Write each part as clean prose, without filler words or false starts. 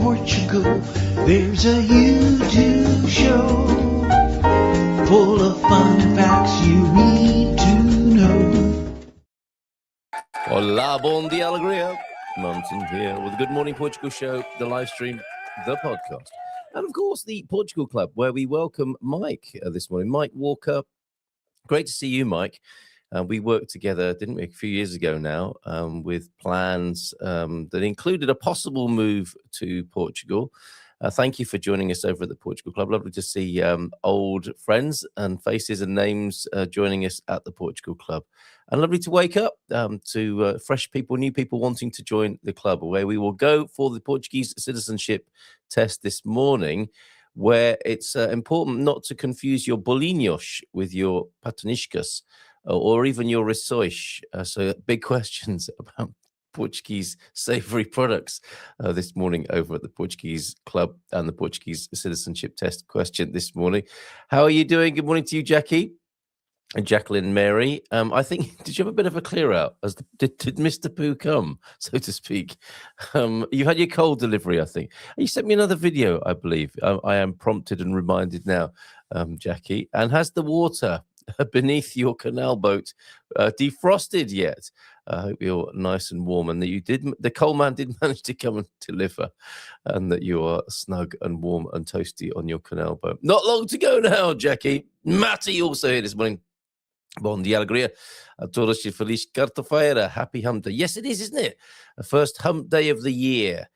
Portugal, there's a YouTube show full of fun facts you need to know. Hola, bon dia, alegria. Munson here with the Good Morning Portugal show, the live stream, the podcast. And of course, the Portugal Club, where we welcome Mike this morning. Mike Walker. Great to see you, Mike. We worked together, didn't we, a few years ago now, with plans that included a possible move to Portugal. Thank you for joining us over at the Portugal Club. Lovely to see old friends and faces and names joining us at the Portugal Club. And lovely to wake up to fresh people, new people wanting to join the club, where we will go for the Portuguese citizenship test this morning, where it's important not to confuse your bolinhos with your patanishkas or even your rissois. So big questions about Portuguese savoury products this morning over at the Portuguese Club and the Portuguese citizenship test question this morning. How are you doing? Good morning to you, Jackie. And Jacqueline Mary, I think, did you have a bit of a clear out? Did Mr. Pooh come, so to speak? You had your cold delivery, I think. You sent me another video, I believe. I am prompted and reminded now, Jackie. And has the water beneath your canal boat defrosted yet? I hope you're nice and warm and that the coal man did manage to come and deliver, and that you are snug and warm and toasty on your canal boat. Not long to go now, Jackie. Matty also here this morning. Bom dia, alegria. A todos e feliz quarta-feira. Happy hump day. Yes, it is, isn't it? The first hump day of the year.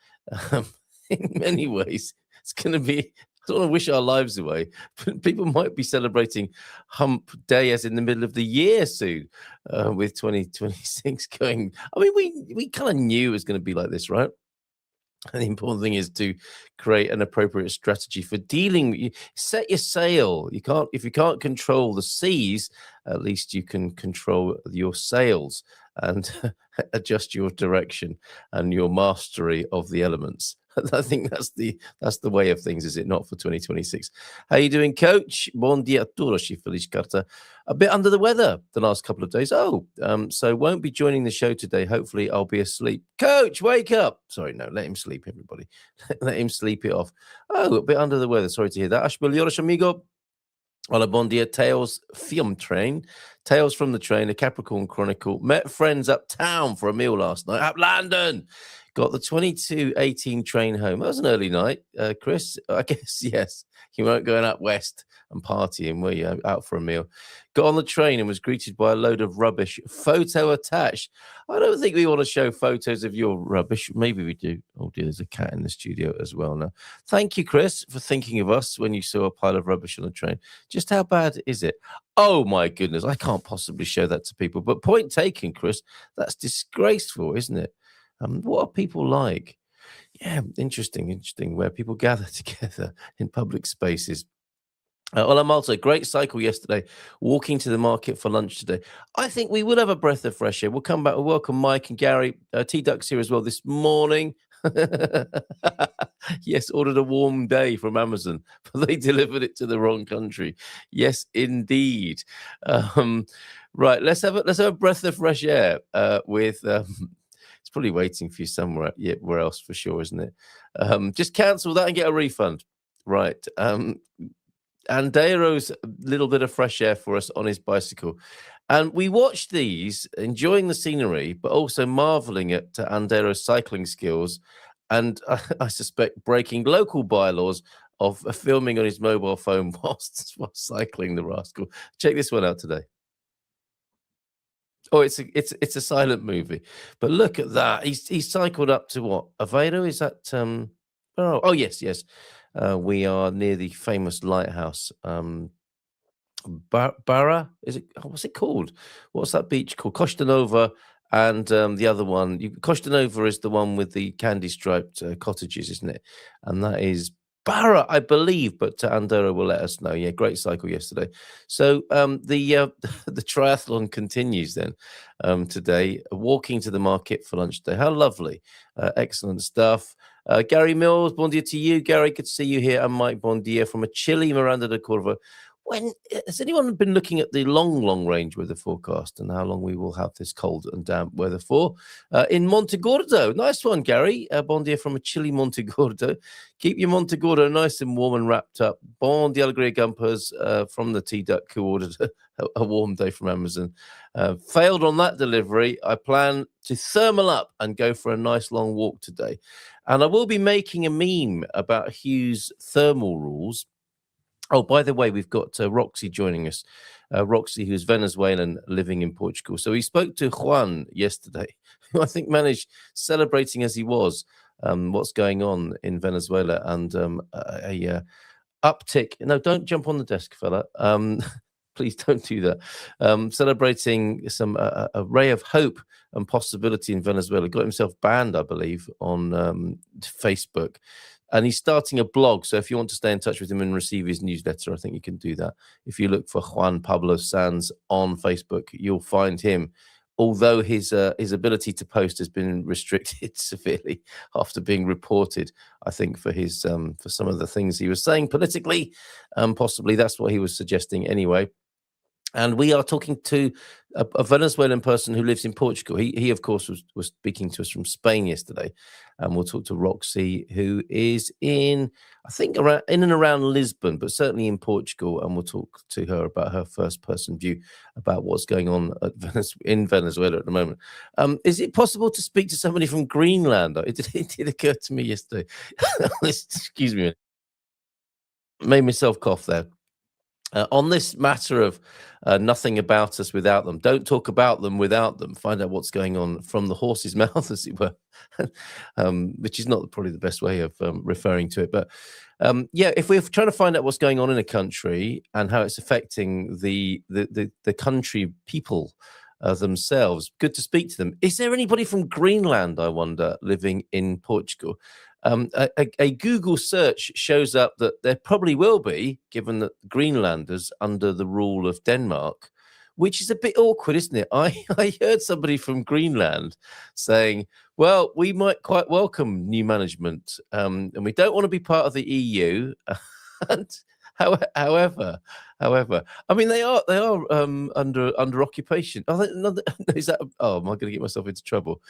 In many ways, it's going to be, I don't want to wish our lives away, but people might be celebrating hump day as in the middle of the year soon, with 2026 going. I mean, we kind of knew it was going to be like this, right? And the important thing is to create an appropriate strategy for dealing with you. Set your sail. If you can't control the seas, at least you can control your sails and adjust your direction and your mastery of the elements. I think that's the way of things, is it not, for 2026? How are you doing, Coach? Bon dia a todos e feliz carta. A bit under the weather the last couple of days. So won't be joining the show today. Hopefully I'll be asleep. Coach, wake up. Sorry, no, let him sleep, everybody. Let him sleep it off. Oh, a bit under the weather. Sorry to hear that. Ashbelioros amigo. Hola, bon dia. Tales from the train, a Capricorn Chronicle. Met friends uptown for a meal last night. Up London. Got the 22:18 train home. That was an early night, Chris. I guess, yes. You weren't going up west and partying, were you? Out for a meal. Got on the train and was greeted by a load of rubbish. Photo attached. I don't think we want to show photos of your rubbish. Maybe we do. Oh, dear, there's a cat in the studio as well now. Thank you, Chris, for thinking of us when you saw a pile of rubbish on the train. Just how bad is it? Oh, my goodness. I can't possibly show that to people. But point taken, Chris. That's disgraceful, isn't it? What are people like? Yeah, interesting, where people gather together in public spaces. Hola, Malta. Great cycle yesterday. Walking to the market for lunch today. I think we will have a breath of fresh air. We'll come back. We'll welcome Mike and Gary. T-Duck's here as well this morning. Yes, ordered a warm day from Amazon, but they delivered it to the wrong country. Yes, indeed. Right, let's have a breath of fresh air with... It's probably waiting for you somewhere else for sure, isn't it? Just cancel that and get a refund. Right. Andero's little bit of fresh air for us on his bicycle. And we watched these, enjoying the scenery, but also marveling at Andero's cycling skills. And I suspect breaking local bylaws of filming on his mobile phone whilst cycling, the rascal. Check this one out today. Oh, it's a silent movie, but look at that. He's cycled up to what? Aveiro? Is that oh yes. We are near the famous lighthouse. Barra? Is it? What's it called? What's that beach called? Costa Nova, and the other one. Costa Nova is the one with the candy striped cottages, isn't it? And that is Barra, I believe, but Andorra will let us know. Yeah, great cycle yesterday. So the triathlon continues then today. Walking to the market for lunch today. How lovely. Excellent stuff. Gary Mills, bon dia to you. Gary, good to see you here. I'm Mike Bon dia from a chilly Miranda de Corvo. When has anyone been looking at the long range weather forecast and how long we will have this cold and damp weather for? In Montegordo, nice one, Gary. Bon dia from a chilly Montegordo. Keep your Montegordo nice and warm and wrapped up. Bon dia alegria gumpers from the T-Duck who ordered a warm day from Amazon. Failed on that delivery. I plan to thermal up and go for a nice long walk today. And I will be making a meme about Hugh's thermal rules. Oh, by the way, we've got Roxy joining us. Roxy, who's Venezuelan living in Portugal. So he spoke to Juan yesterday, who I think managed, celebrating as he was, what's going on in Venezuela and a uptick. No, don't jump on the desk, fella. Please don't do that. Celebrating some a ray of hope and possibility in Venezuela. Got himself banned, I believe, on Facebook. And he's starting a blog. So if you want to stay in touch with him and receive his newsletter, I think you can do that. If you look for Juan Pablo Sanz on Facebook, you'll find him. Although his ability to post has been restricted severely after being reported, I think for his for some of the things he was saying politically, possibly that's what he was suggesting anyway. And we are talking to a Venezuelan person who lives in Portugal. He of course, was speaking to us from Spain yesterday. And we'll talk to Roxy, who is in, I think, in and around Lisbon, but certainly in Portugal. And we'll talk to her about her first-person view about what's going on in Venezuela at the moment. Is it possible to speak to somebody from Greenland? It did occur to me yesterday. Excuse me. Made myself cough there. On this matter of nothing about us without them, don't talk about them without them. Find out what's going on from the horse's mouth, as it were, which is not probably the best way of referring to it. But yeah, if we're trying to find out what's going on in a country and how it's affecting the country people themselves, good to speak to them. Is there anybody from Greenland, I wonder, living in Portugal? A Google search shows up that there probably will be, given that Greenlanders under the rule of Denmark, which is a bit awkward, isn't it? I heard somebody from Greenland saying, well, we might quite welcome new management, and we don't want to be part of the EU. And however, I mean, they are under occupation. Are they, is that? Oh, am I going to get myself into trouble?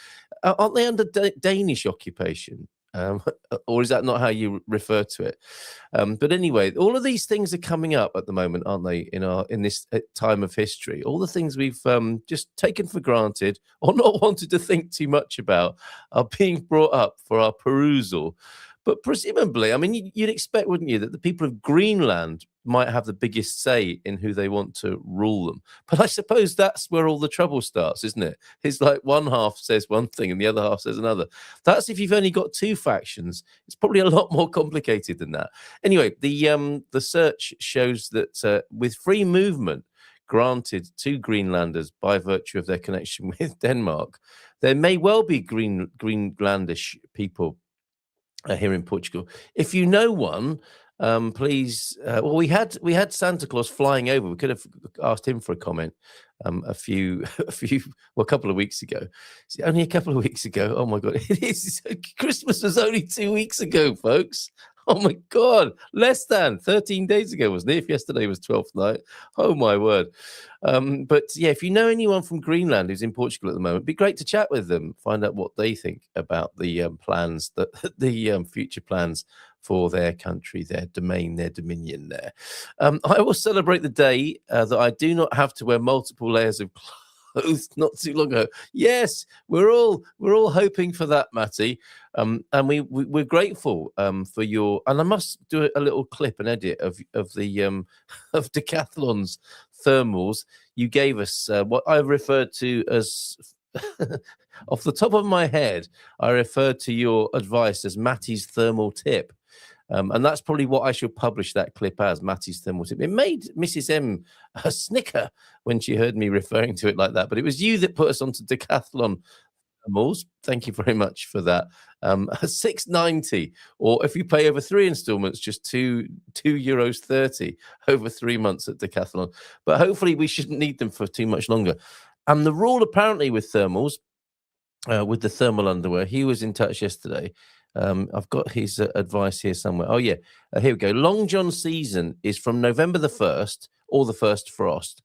Aren't they under Danish occupation? Or is that not how you refer to it? But anyway, all of these things are coming up at the moment, aren't they? In this time of history, all the things we've just taken for granted or not wanted to think too much about are being brought up for our perusal. But presumably, I mean, you'd expect, wouldn't you, that the people of Greenland might have the biggest say in who they want to rule them. But I suppose that's where all the trouble starts, isn't it? It's like one half says one thing and the other half says another. That's if you've only got two factions. It's probably a lot more complicated than that. Anyway, the search shows that with free movement granted to Greenlanders by virtue of their connection with Denmark, there may well be Greenlandish people here in Portugal. If you know one, please. Well, we had Santa Claus flying over. We could have asked him for a comment a couple of weeks ago. See, only a couple of weeks ago. Oh my God, it is Christmas was only 2 weeks ago, folks. Oh my God, less than 13 days ago, wasn't it? If yesterday was 12th night. Oh my word. But yeah, if you know anyone from Greenland who's in Portugal at the moment, it'd be great to chat with them, find out what they think about the plans, the future plans for their country, their domain, their dominion there. I will celebrate the day that I do not have to wear multiple layers of clothes not too long ago. Yes, we're all hoping for that, Matty. And we're grateful for your, and I must do a little clip and edit of the of Decathlon's thermals. You gave us what I referred to as off the top of my head, I referred to your advice as Matty's thermal tip. And that's probably what I should publish that clip as, Matty's thermal tip. It made Mrs. M snicker when she heard me referring to it like that. But it was you that put us onto Decathlon thermals. Thank you very much for that. $6.90, or if you pay over 3 installments, just €2.30 over 3 months at Decathlon. But hopefully we shouldn't need them for too much longer. And the rule apparently with thermals with the thermal underwear. He was in touch yesterday. I've got his advice here somewhere. Oh, yeah. Here we go. Long John season is from November the 1st or the first frost.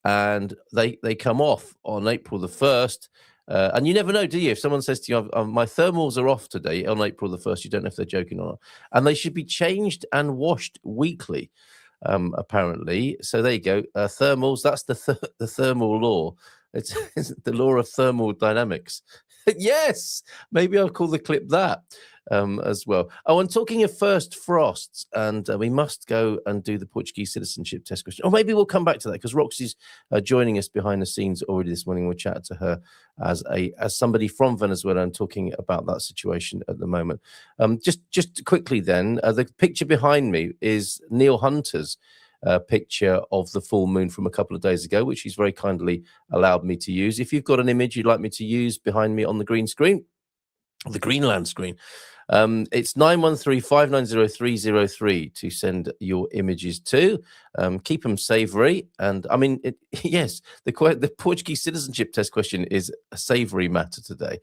And they come off on April the 1st. And you never know, do you? If someone says to you, my thermals are off today on April the 1st, you don't know if they're joking or not. And they should be changed and washed weekly, apparently. So there you go. Thermals, that's the thermal law. It's the law of thermal dynamics. Yes, maybe I'll call the clip that as well. Oh, and talking of first frosts, and we must go and do the Portuguese citizenship test question. Or maybe we'll come back to that because Roxy's joining us behind the scenes already this morning. We'll chat to her as somebody from Venezuela and talking about that situation at the moment. Just quickly then, the picture behind me is Neil Hunter's picture of the full moon from a couple of days ago, which he's very kindly allowed me to use. If you've got an image you'd like me to use behind me on the green screen, the Greenland screen, it's 913-590-303 to send your images to. Keep them savory. And I mean, yes, the Portuguese citizenship test question is a savory matter today.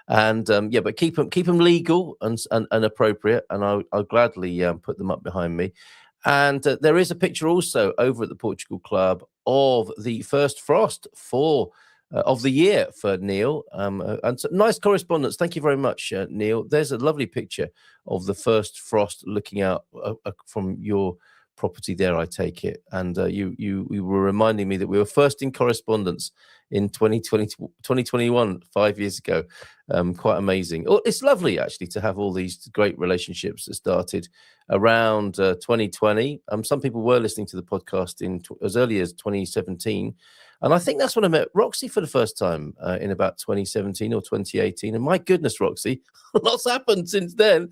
And yeah, but keep them legal and appropriate. And I'll gladly put them up behind me. And there is a picture also over at the Portugal Club of the first frost of the year for Neil. And so, nice correspondence. Thank you very much, Neil. There's a lovely picture of the first frost looking out from your property there, I take it. And you were reminding me that we were first in correspondence in 2021, 5 years ago. Quite amazing. Oh, it's lovely, actually, to have all these great relationships that started around 2020. Some people were listening to the podcast as early as 2017. And I think that's when I met Roxy for the first time in about 2017 or 2018. And my goodness, Roxy, lots happened since then.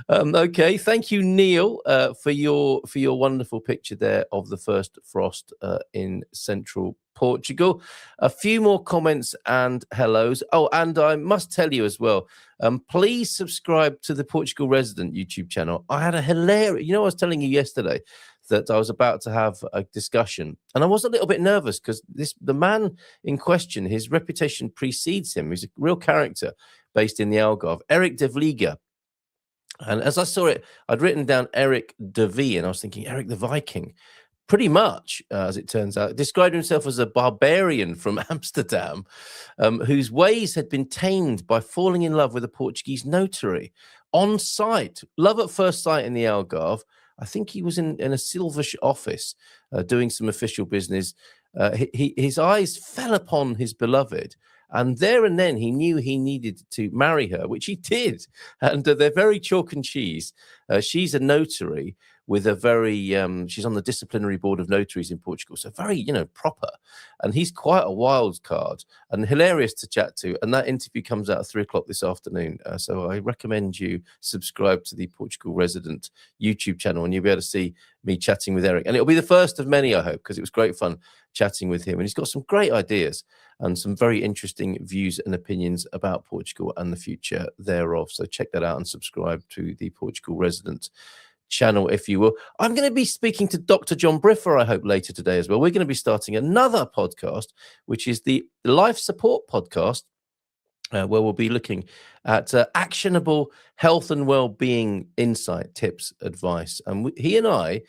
Okay, thank you, Neil, for your wonderful picture there of the first frost in central Portugal. A few more comments and hellos. Oh, and I must tell you as well, please subscribe to the Portugal Resident YouTube channel. I had a hilarious, I was telling you yesterday that I was about to have a discussion, and I was a little bit nervous because the man in question, his reputation precedes him. He's a real character based in the Algarve, Eric de Vliga. And as I saw it, I'd written down Eric de V, and I was thinking Eric the Viking. Pretty much, as it turns out, described himself as a barbarian from Amsterdam, whose ways had been tamed by falling in love with a Portuguese notary on site. Love at first sight in the Algarve. I think he was in a silvish office doing some official business. His eyes fell upon his beloved, and there and then he knew he needed to marry her, which he did. And they're very chalk and cheese. She's a notary with a very, she's on the disciplinary board of notaries in Portugal. So very, proper. And he's quite a wild card and hilarious to chat to. And that interview comes out at 3:00 this afternoon. So I recommend you subscribe to the Portugal Resident YouTube channel, and you'll be able to see me chatting with Eric. And it'll be the first of many, I hope, because it was great fun chatting with him. And he's got some great ideas and some very interesting views and opinions about Portugal and the future thereof. So check that out and subscribe to the Portugal Resident channel, if you will. I'm going to be speaking to Dr. John Briffer, I hope, later today as well. We're going to be starting another podcast, which is the Life Support Podcast, where we'll be looking at actionable health and well-being insight, tips, advice. And he and I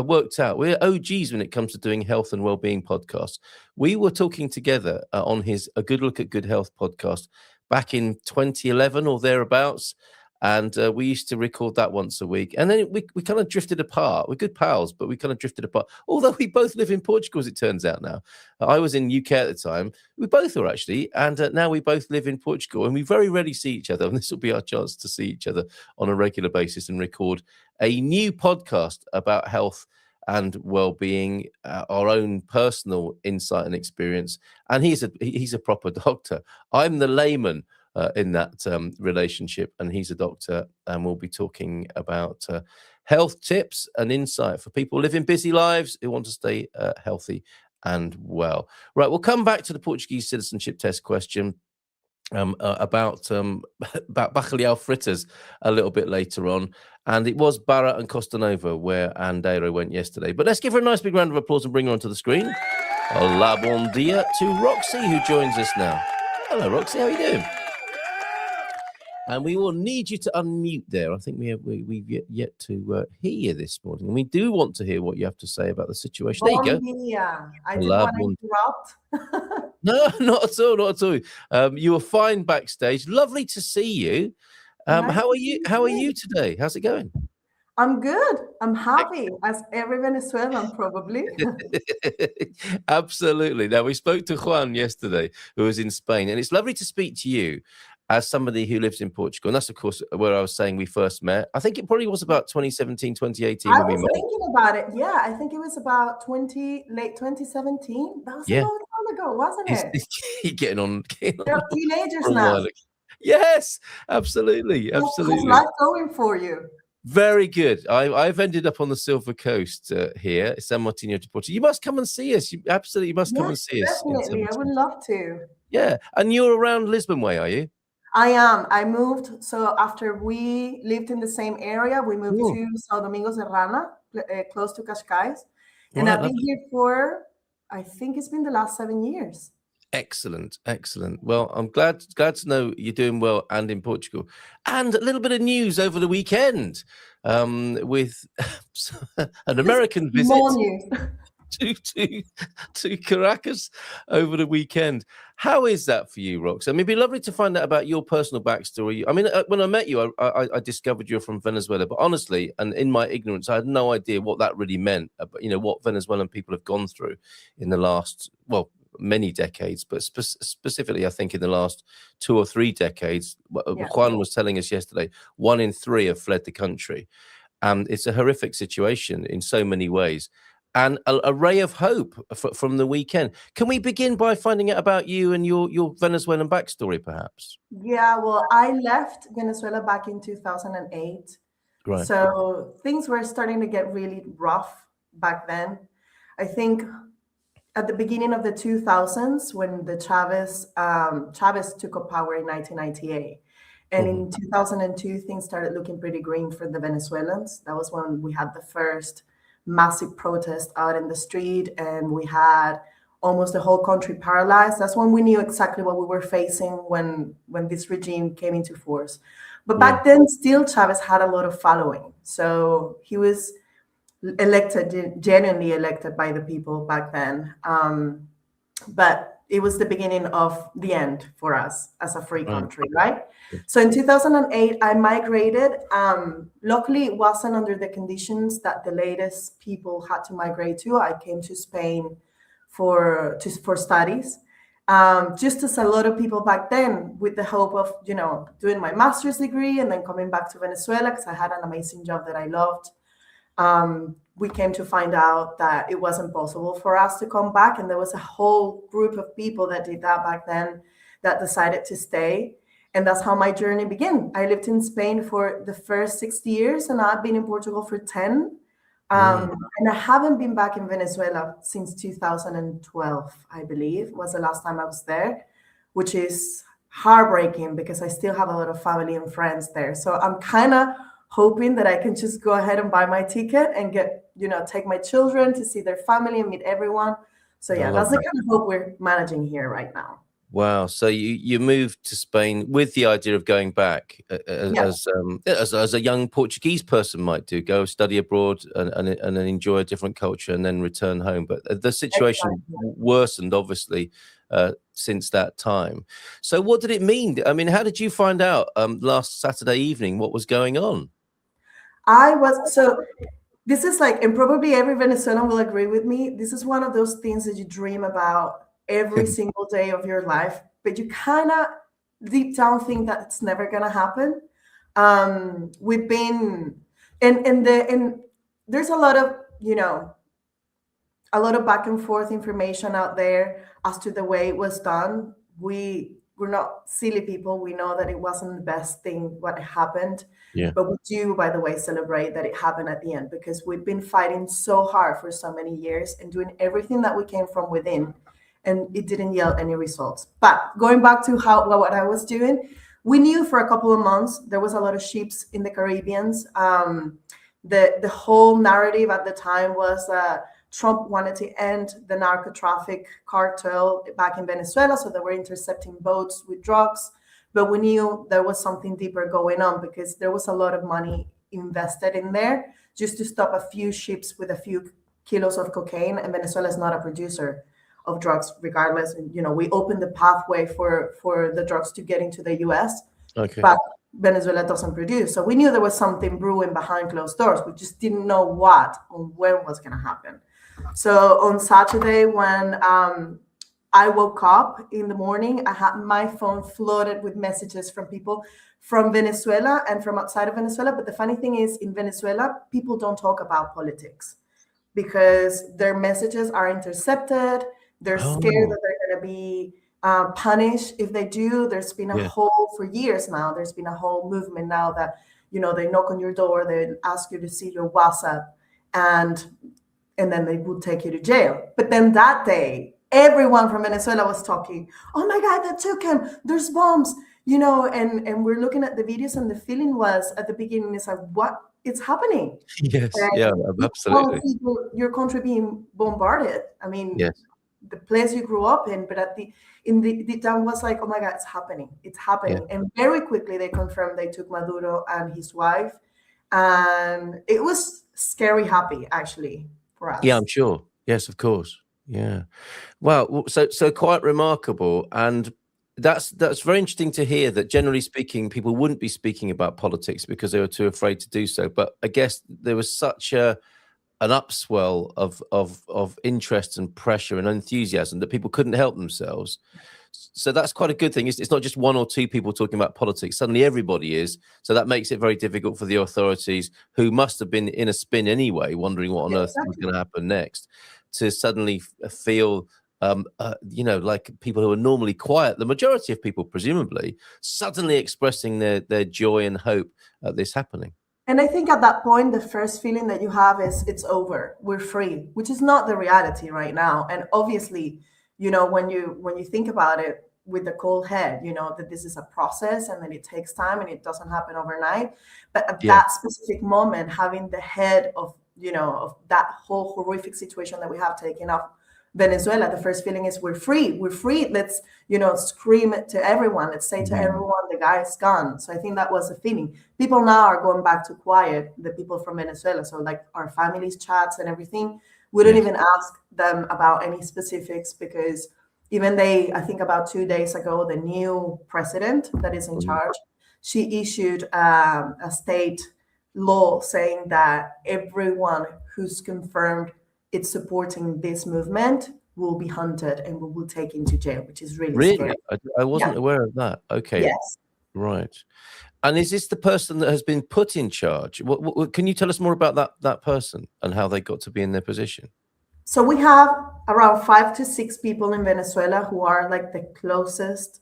worked out, we're OGs when it comes to doing health and well-being podcasts. We were talking together on his A Good Look at Good Health podcast back in 2011 or thereabouts. And we used to record that once a week. And then we kind of drifted apart. We're good pals, but we kind of drifted apart. Although we both live in Portugal, as it turns out now. I was in UK at the time. We both were, actually. And now we both live in Portugal. And we very rarely see each other. And this will be our chance to see each other on a regular basis and record a new podcast about health and well-being, our own personal insight and experience. And he's a proper doctor. I'm the layman in that relationship, and he's a doctor, and we'll be talking about health tips and insight for people living busy lives who want to stay healthy and well. Right, we'll come back to the Portuguese citizenship test question about bacalhau fritters a little bit later on, and it was Barra and Costa Nova where Andeiro went yesterday. But let's give her a nice big round of applause and bring her onto the screen. Hola, bon dia to Roxy, who joins us now. Hello, Roxy. How are you doing? And we will need you to unmute there. I think we've yet to hear you this morning. And we do want to hear what you have to say about the situation. There you go. Dia. I didn't want to interrupt. No, not at all. Not at all. You were fine backstage. Lovely to see you. Nice how are to you? see How are you. you today? How's it going? I'm good. I'm happy, as every Venezuelan probably. Absolutely. Now, we spoke to Juan yesterday, who was in Spain, and it's lovely to speak to you as somebody who lives in Portugal. And that's, of course, where I was saying we first met. I think it probably was about 2017, 2018 I when we was met. thinking about it. Yeah, I think it was about late 2017. That was a long time ago, wasn't it? You're getting on. They're teenagers for a now. while. Yes, absolutely. How's Absolutely. life going for you? Very good. I've ended up on the Silver Coast here, San Martino de Porto. You must come and see us. You absolutely must come and see us. Definitely. I would love to. Yeah. And you're around Lisbon way, are you? I am. I moved. So after we lived in the same area, we moved to São Domingos de Rana, close to Cascais. And I've been here for, I think it's been the last 7 years. Excellent, excellent. Well, I'm glad to know you're doing well and in Portugal. And a little bit of news over the weekend with an American visit More news. to Caracas over the weekend. How is that for you, Rox? I mean, it'd be lovely to find out about your personal backstory. I mean, when I met you, I discovered you're from Venezuela, but honestly, and in my ignorance, I had no idea what that really meant. You know, what Venezuelan people have gone through in the last, many decades, but specifically, I think in the last 2 or 3 decades. Juan was telling us yesterday, 1 in 3 have fled the country. And it's a horrific situation in so many ways. And a ray of hope from the weekend. Can we begin by finding out about you and your Venezuelan backstory, perhaps? Yeah, well, I left Venezuela back in 2008. Right. So things were starting to get really rough back then. I think at the beginning of the 2000s, when the Chavez took up power in 1998. And in 2002, things started looking pretty green for the Venezuelans. That was when we had the first massive protest out in the street, and we had almost the whole country paralyzed. That's when we knew exactly what we were facing when this regime came into force. But back then, still Chavez had a lot of following. So he was genuinely elected by the people back then. But it was the beginning of the end for us as a free country, right? So in 2008, I migrated. Luckily, it wasn't under the conditions that the latest people had to migrate to. I came to Spain for studies, just as a lot of people back then, with the hope of, doing my master's degree and then coming back to Venezuela because I had an amazing job that I loved. We came to find out that it wasn't possible for us to come back. And there was a whole group of people that did that back then that decided to stay. And that's how my journey began. I lived in Spain for the first 6 years, and I've been in Portugal for 10. And I haven't been back in Venezuela since 2012, I believe, was the last time I was there, which is heartbreaking because I still have a lot of family and friends there. So I'm kind of hoping that I can just go ahead and buy my ticket and take my children to see their family and meet everyone. So that's the kind of hope we're managing here right now. Wow. So you moved to Spain with the idea of going back as a young Portuguese person might do, go study abroad and enjoy a different culture and then return home. But the situation worsened, obviously, since that time. So what did it mean? I mean, how did you find out last Saturday evening what was going on? This is like, and probably every Venezuelan will agree with me, this is one of those things that you dream about every single day of your life, but you kind of deep down think that it's never going to happen. We've been, and there's a lot of, a lot of back and forth information out there as to the way it was done. We're not silly people. We know that it wasn't the best thing what happened. Yeah. But we do, by the way, celebrate that it happened at the end, because we've been fighting so hard for so many years and doing everything that we came from within, and it didn't yield any results. But going back to what I was doing, we knew for a couple of months there was a lot of ships in the Caribbean. The whole narrative at the time was Trump wanted to end the narco traffic cartel back in Venezuela, so they were intercepting boats with drugs. But we knew there was something deeper going on because there was a lot of money invested in there just to stop a few ships with a few kilos of cocaine. And Venezuela is not a producer of drugs, regardless. You know, we opened the pathway for the drugs to get into the U.S. Okay. But Venezuela doesn't produce. So we knew there was something brewing behind closed doors. We just didn't know what or when was going to happen. So on Saturday, when I woke up in the morning, I had my phone flooded with messages from people from Venezuela and from outside of Venezuela. But the funny thing is, in Venezuela, people don't talk about politics because their messages are intercepted. They're scared that they're going to be punished if they do. There's been a whole, for years now, there's been a whole movement now that, you know, they knock on your door, they ask you to see your WhatsApp, and then they will take you to jail. But then that day, everyone from Venezuela was talking, oh my God, they took him, there's bombs, you know, and we're looking at the videos, and the feeling was at the beginning, it's like, what? It's happening. Yes, and yeah, absolutely. Your country being bombarded. I mean, yes. The place you grew up in, but the town was like, oh my God, it's happening. It's happening. Yeah. And very quickly they confirmed they took Maduro and his wife. And it was scary happy, actually, for us. Yeah, I'm sure. Yes, of course. Yeah. Wow. So quite remarkable. And that's very interesting to hear that, generally speaking, people wouldn't be speaking about politics because they were too afraid to do so. But I guess there was such an upswell of interest and pressure and enthusiasm that people couldn't help themselves. So that's quite a good thing. It's not just one or two people talking about politics. Suddenly everybody is. So that makes it very difficult for the authorities, who must have been in a spin anyway, wondering what on earth was going to happen next, to suddenly feel, you know, like people who are normally quiet, the majority of people presumably, suddenly expressing their joy and hope at this happening. And I think at that point, the first feeling that you have is it's over, we're free, which is not the reality right now. And obviously, you know, when you think about it with the cold head, you know, that this is a process and that it takes time and it doesn't happen overnight. But at that specific moment, having the head of, you know, of that whole horrific situation that we have taken off Venezuela, the first feeling is we're free. Let's, you know, scream it to everyone. Let's say to everyone, the guy is gone. So I think that was the feeling. People now are going back to quiet, the people from Venezuela. So like our families' chats and everything, we don't even ask them about any specifics, because even I think about 2 days ago, the new president that is in charge, she issued a state law saying that everyone who's confirmed it's supporting this movement will be hunted and we will take into jail, which is really scary. I wasn't aware of that. Okay. Yes. Right. And is this the person that has been put in charge? What can you tell us more about that person and how they got to be in their position? So we have around 5 to 6 people in Venezuela who are like the closest,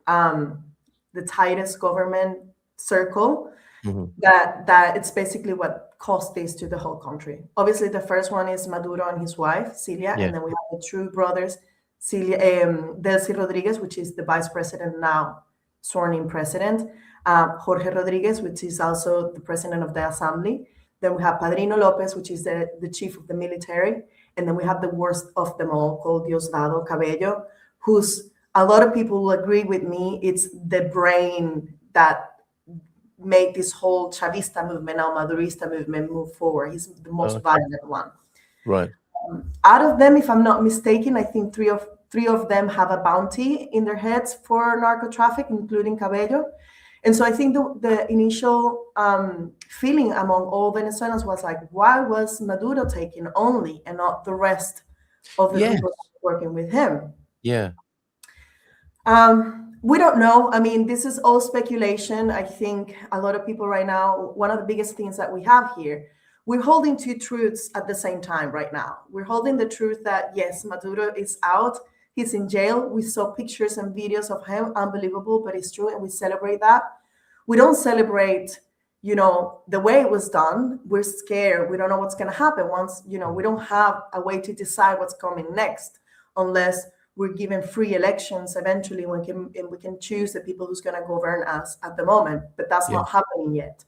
the tightest government circle. That it's basically what caused this to the whole country. Obviously, the first one is Maduro and his wife, Cilia, and then we have the two brothers, Delcy Rodriguez, which is the vice president now, sworn in president, Jorge Rodriguez, which is also the president of the assembly. Then we have Padrino Lopez, which is the chief of the military. And then we have the worst of them all, called Diosdado Cabello, who's, a lot of people will agree with me, it's the brain that make this whole Chavista movement, now Madurista movement, move forward. He's the most violent one. Right. Out of them, if I'm not mistaken, I think three of them have a bounty in their heads for narco traffic, including Cabello. And so I think the initial feeling among all Venezuelans was like, why was Maduro taken only and not the rest of the people working with him? Yeah. We don't know. I mean, this is all speculation. I think a lot of people right now, one of the biggest things that we have here, we're holding two truths at the same time right now. We're holding the truth that, yes, Maduro is out. He's in jail. We saw pictures and videos of him. Unbelievable, but it's true. And we celebrate that. We don't celebrate, you know, the way it was done. We're scared. We don't know what's going to happen once, you know, we don't have a way to decide what's coming next unless we're given free elections. Eventually we can choose the people who's going to govern us at the moment, but that's not happening yet.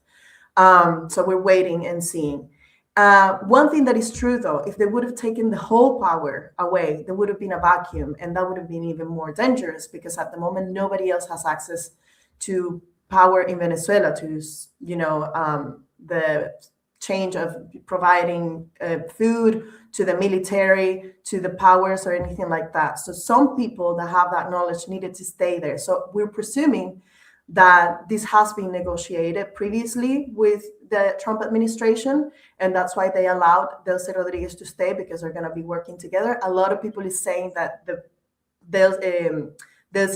So we're waiting and seeing. One thing that is true, though, if they would have taken the whole power away, there would have been a vacuum, and that would have been even more dangerous, because at the moment nobody else has access to power in Venezuela to, the change of providing food to the military, to the powers, or anything like that. So some people that have that knowledge needed to stay there. So we're presuming that this has been negotiated previously with the Trump administration, and that's why they allowed Delcy Rodriguez to stay, because they're going to be working together. A lot of people is saying that Delcy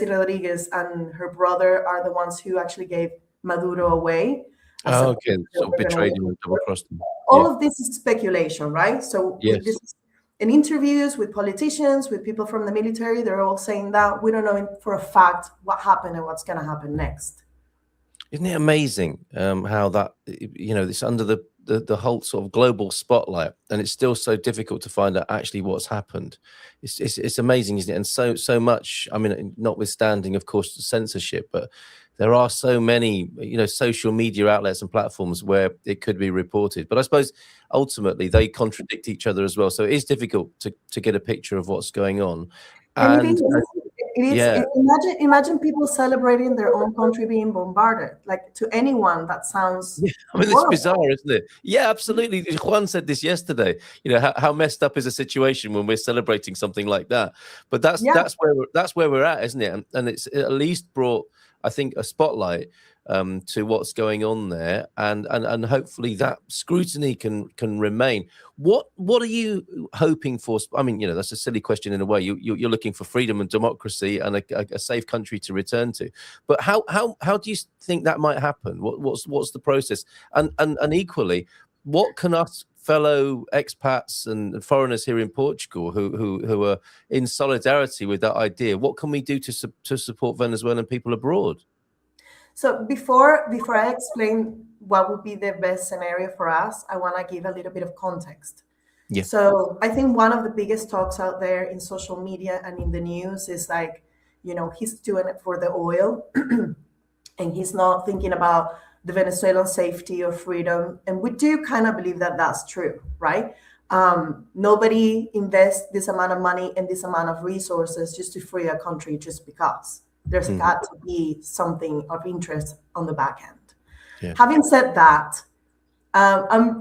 Rodriguez and her brother are the ones who actually gave Maduro away. Oh, okay, so betrayed him and double-crossed him. All of this is speculation, right? So Yes. this is in interviews with politicians, with people from the military, they're all saying that we don't know for a fact what happened and what's going to happen next. Isn't it amazing how that, it's under the whole sort of global spotlight, and it's still so difficult to find out actually what's happened. It's amazing, isn't it? And so much, I mean, notwithstanding, of course, censorship, but there are so many, social media outlets and platforms where it could be reported. But I suppose ultimately they contradict each other as well. So it is difficult to get a picture of what's going on. And it is. Yeah. Imagine people celebrating their own country being bombarded. Like, to anyone, that sounds. Yeah, I mean, it's bizarre, isn't it? Yeah, absolutely. Juan said this yesterday. How messed up is a situation when we're celebrating something like that? But that's where we're at, isn't it? And it's at least brought, I think, a spotlight to what's going on there, and hopefully that scrutiny can remain. What are you hoping for? I mean, that's a silly question in a way. You're looking for freedom and democracy and a safe country to return to. But how do you think that might happen? What's the process? And equally, what can us fellow expats and foreigners here in Portugal who are in solidarity with that idea, what can we do to support Venezuelan people abroad? So before I explain what would be the best scenario for us, I want to give a little bit of context. Yeah. So I think one of the biggest talks out there in social media and in the news is like, he's doing it for the oil and he's not thinking about the Venezuelan safety or freedom. And we do kind of believe that that's true, right? Nobody invests this amount of money and this amount of resources just to free a country just because. There's got to be something of interest on the back end. Yeah. Having said that,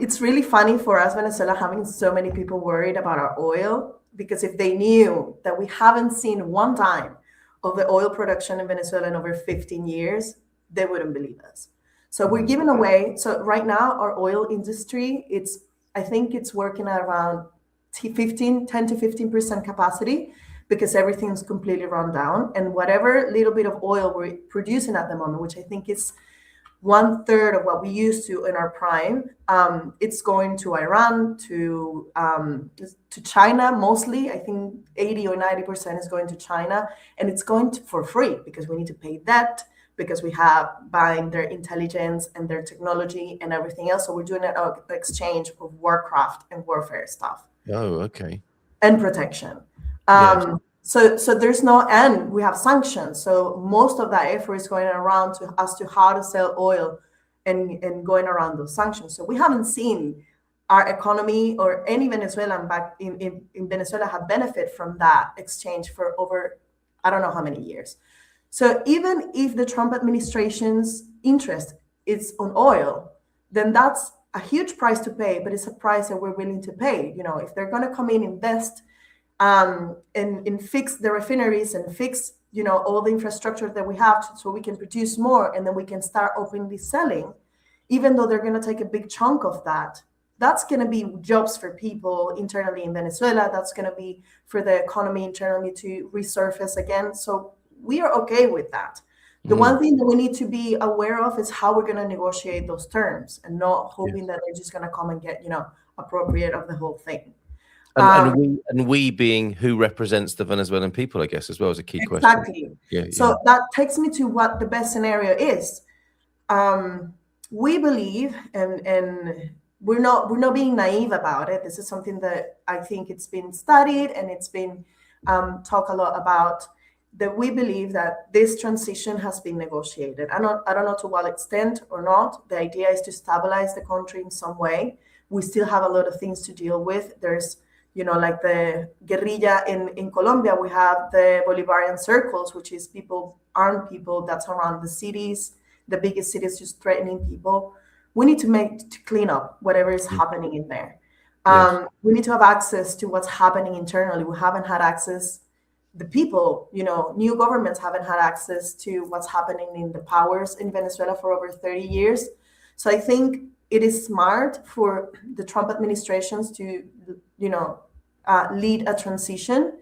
it's really funny for us, Venezuela, having so many people worried about our oil, because if they knew that we haven't seen one time of the oil production in Venezuela in over 15 years, they wouldn't believe us. So we're giving away. So right now, our oil industry, I think it's working at around 10 to 15% capacity, because everything's completely run down. And whatever little bit of oil we're producing at the moment, which I think is 1/3 of what we used to in our prime, it's going to Iran, to China mostly. I think 80 or 90% is going to China, and it's going for free, because we need to pay debt, because we have buying their intelligence and their technology and everything else. So we're doing an exchange of warcraft and warfare stuff. Oh, okay. And protection. So there's and we have sanctions. So most of that effort is going around as to how to sell oil and going around those sanctions. So we haven't seen our economy or any Venezuelan back in Venezuela have benefit from that exchange for over, I don't know how many years. So even if the Trump administration's interest is on oil, then that's a huge price to pay, but it's a price that we're willing to pay. If they're going to come in, invest, and fix the refineries and fix, all the infrastructure that we have so we can produce more, and then we can start openly selling, even though they're going to take a big chunk of that. That's going to be jobs for people internally in Venezuela. That's going to be for the economy internally to resurface again. So we are okay with that. The one thing that we need to be aware of is how we're going to negotiate those terms, and not hoping that they're just going to come and get, appropriate of the whole thing. And we being who represents the Venezuelan people, I guess, as well, as a key question. Exactly. So that takes me to what the best scenario is. We believe, and we're not being naive about it. This is something that I think it's been studied and it's been talked a lot about. That we believe that this transition has been negotiated. I don't know to what extent or not. The idea is to stabilize the country in some way, we still have a lot of things to deal with. There's, like the guerrilla in Colombia, we have the Bolivarian circles, which is armed people that's around the cities, the biggest cities, just threatening people. We need to clean up whatever is happening in there. Yes. We need to have access to what's happening internally. We haven't had access. The people, new governments haven't had access to what's happening in the powers in Venezuela for over 30 years. So I think it is smart for the Trump administrations to, lead a transition.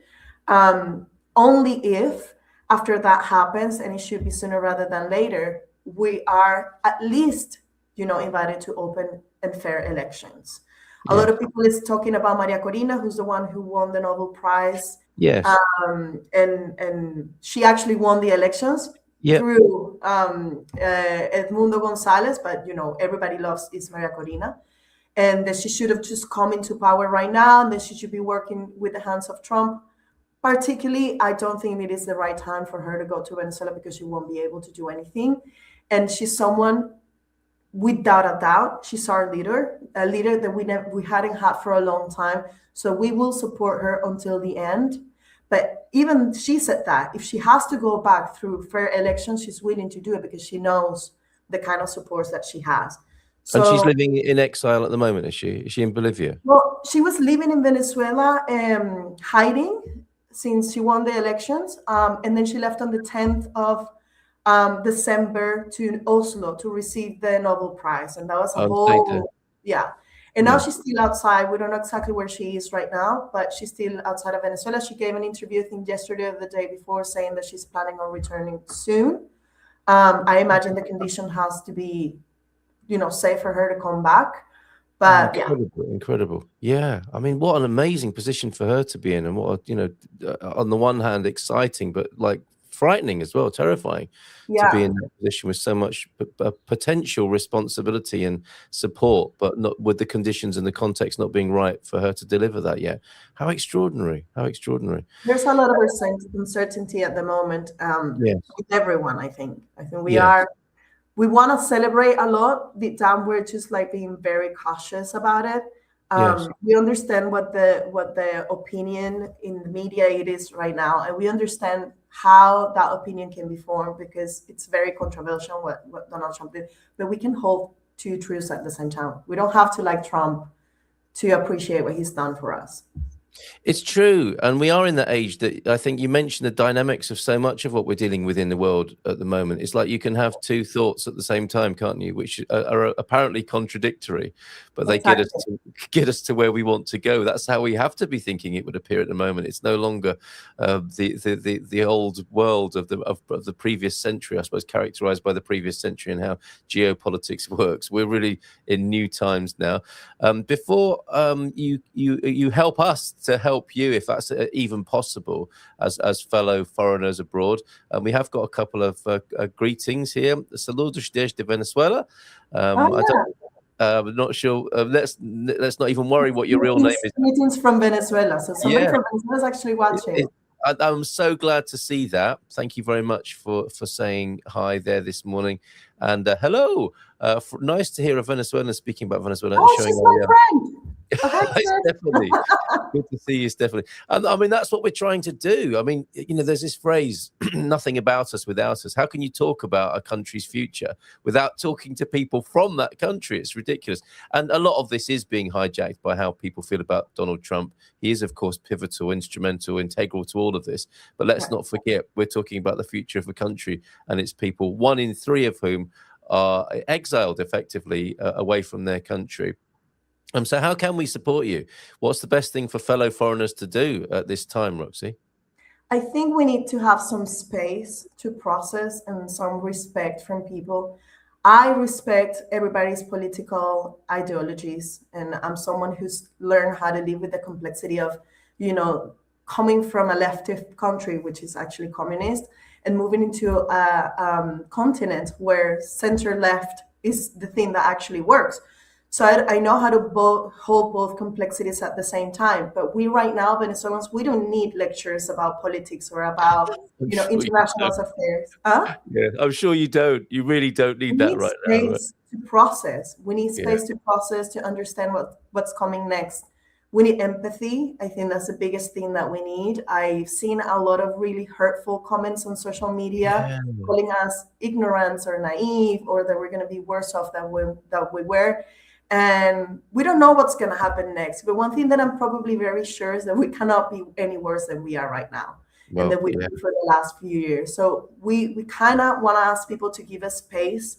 Only if after that happens, and it should be sooner rather than later, we are at least, invited to open and fair elections. A lot of people is talking about Maria Corina, who's the one who won the Nobel Prize. Yes. And she actually won the elections through Edmundo Gonzalez, but everybody loves is Maria Corina, and that she should have just come into power right now, and that she should be working with the hands of Trump. Particularly, I don't think it is the right time for her to go to Venezuela because she won't be able to do anything, and she's someone, without a doubt, she's our leader, a leader that we hadn't had for a long time. So we will support her until the end. But even she said that if she has to go back through fair elections, she's willing to do it because she knows the kind of supports that she has. So, and she's living in exile at the moment, is she? Is she in Bolivia? Well, she was living in Venezuela, hiding since she won the elections. And then she left on the 10th of December to Oslo to receive the Nobel Prize. And that was a whole, And now she's still outside. We don't know exactly where she is right now, but she's still outside of Venezuela. She gave an interview, I think yesterday or the day before, saying that she's planning on returning soon. I imagine the condition has to be, safe for her to come back. But incredible. Yeah. I mean, what an amazing position for her to be in, and what, on the one hand, exciting, but like frightening as well, terrifying to be in that position with so much potential responsibility and support, but not with the conditions and the context not being right for her to deliver that yet. How extraordinary. There's a lot of uncertainty at the moment with everyone. I think we want to celebrate a lot. Deep down, we're just like being very cautious about it. We understand what the opinion in the media it is right now, and we understand how that opinion can be formed because it's very controversial what Donald Trump did. But we can hold two truths at the same time. We don't have to like Trump to appreciate what he's done for us. It's true. And we are in that age that I think you mentioned the dynamics of so much of what we're dealing with in the world at the moment. It's like you can have two thoughts at the same time, can't you? Which are apparently contradictory, but they get us to where we want to go. That's how we have to be thinking, it would appear at the moment. It's no longer the old world of the previous century, I suppose, characterized by the previous century and how geopolitics works. We're really in new times now. Before you help us to help you, if that's even possible, as fellow foreigners abroad. We have got a couple of greetings here. Saludos desde Venezuela. I'm not sure. Let's not even worry what your real name is. Greetings from Venezuela. So somebody from Venezuela is actually watching. I'm so glad to see that. Thank you very much for saying hi there this morning. And hello. Nice to hear a Venezuelan speaking about Venezuela. Oh, she's my friend. Definitely. Good to see you, Stephanie. And I mean, that's what we're trying to do. I mean, there's this phrase, nothing about us without us. How can you talk about a country's future without talking to people from that country? It's ridiculous. And a lot of this is being hijacked by how people feel about Donald Trump. He is, of course, pivotal, instrumental, integral to all of this. But let's not forget, we're talking about the future of the country and its people, 1 in 3 of whom are exiled effectively away from their country. So how can we support you? What's the best thing for fellow foreigners to do at this time, Roxy? I think we need to have some space to process and some respect from people. I respect everybody's political ideologies, and I'm someone who's learned how to live with the complexity of, coming from a leftist country, which is actually communist, and moving into a continent where center left is the thing that actually works. So I know how to hold both complexities at the same time. But we right now, Venezuelans, we don't need lectures about politics or about, I'm sure you international don't. affairs. Huh? Yeah, I'm sure you don't. You really don't need We that need right now. Right? space to process. We need Yeah. space to process, to understand what's coming next. We need empathy. I think that's the biggest thing that we need. I've seen a lot of really hurtful comments on social media Yeah. calling us ignorant or naive, or that we're going to be worse off than we were. And we don't know what's going to happen next. But one thing that I'm probably very sure is that we cannot be any worse than we are right now, and that we've been for the last few years. So we kind of want to ask people to give us space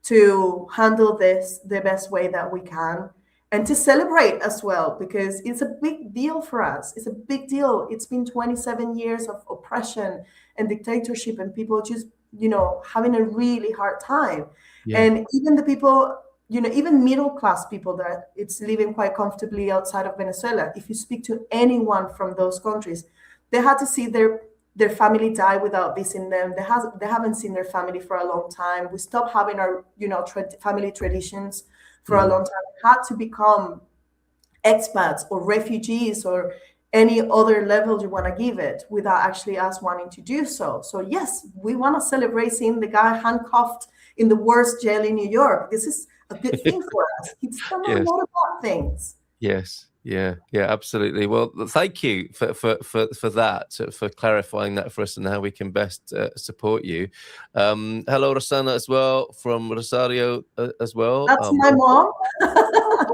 to handle this the best way that we can, and to celebrate as well, because it's a big deal for us. It's a big deal. It's been 27 years of oppression and dictatorship, and people just, having a really hard time. Yeah. And even the people, even middle class people that it's living quite comfortably outside of Venezuela, if you speak to anyone from those countries, they had to see their family die without visiting them. They haven't seen their family for a long time. We stopped having our, family traditions for a long time. Had to become expats or refugees or any other level you want to give it, without actually us wanting to do so. So yes, we want to celebrate seeing the guy handcuffed in the worst jail in New York. This is a good thing for us. It's done a lot of bad things. Yes. Yeah, absolutely. Well, thank you for that, for clarifying that for us and how we can best support you. Hello, Rosana, as well, from Rosario as well. That's my mom.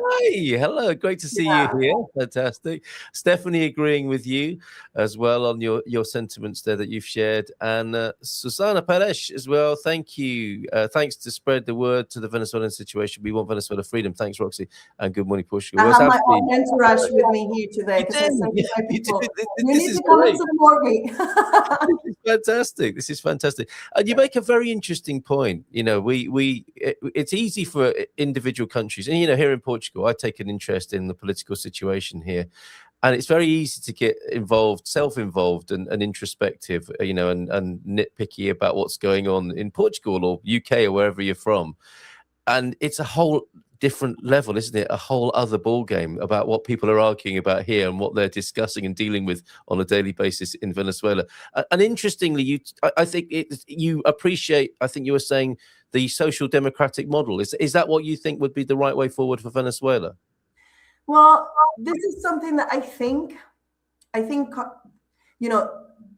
Hi, hello, great to see you here. Fantastic. Stephanie agreeing with you as well on your sentiments there that you've shared. And Susana Perez as well, thank you. Thanks to spread the word to the Venezuelan situation. We want Venezuela freedom. Thanks, Roxy, and Good Morning Portugal. I have my own entourage with me here today, because I sent my people. You need to come and support me. This is fantastic. And you make a very interesting point. It's easy for individual countries, and here in Portugal, I take an interest in the political situation here, and it's very easy to get self-involved and introspective, and nitpicky about what's going on in Portugal or UK or wherever you're from. And it's a whole different level, isn't it? A whole other ball game about what people are arguing about here and what they're discussing and dealing with on a daily basis in Venezuela. And interestingly, I think you appreciate, I think you were saying, the social democratic model. Is that what you think would be the right way forward for Venezuela? Well, this is something that I think,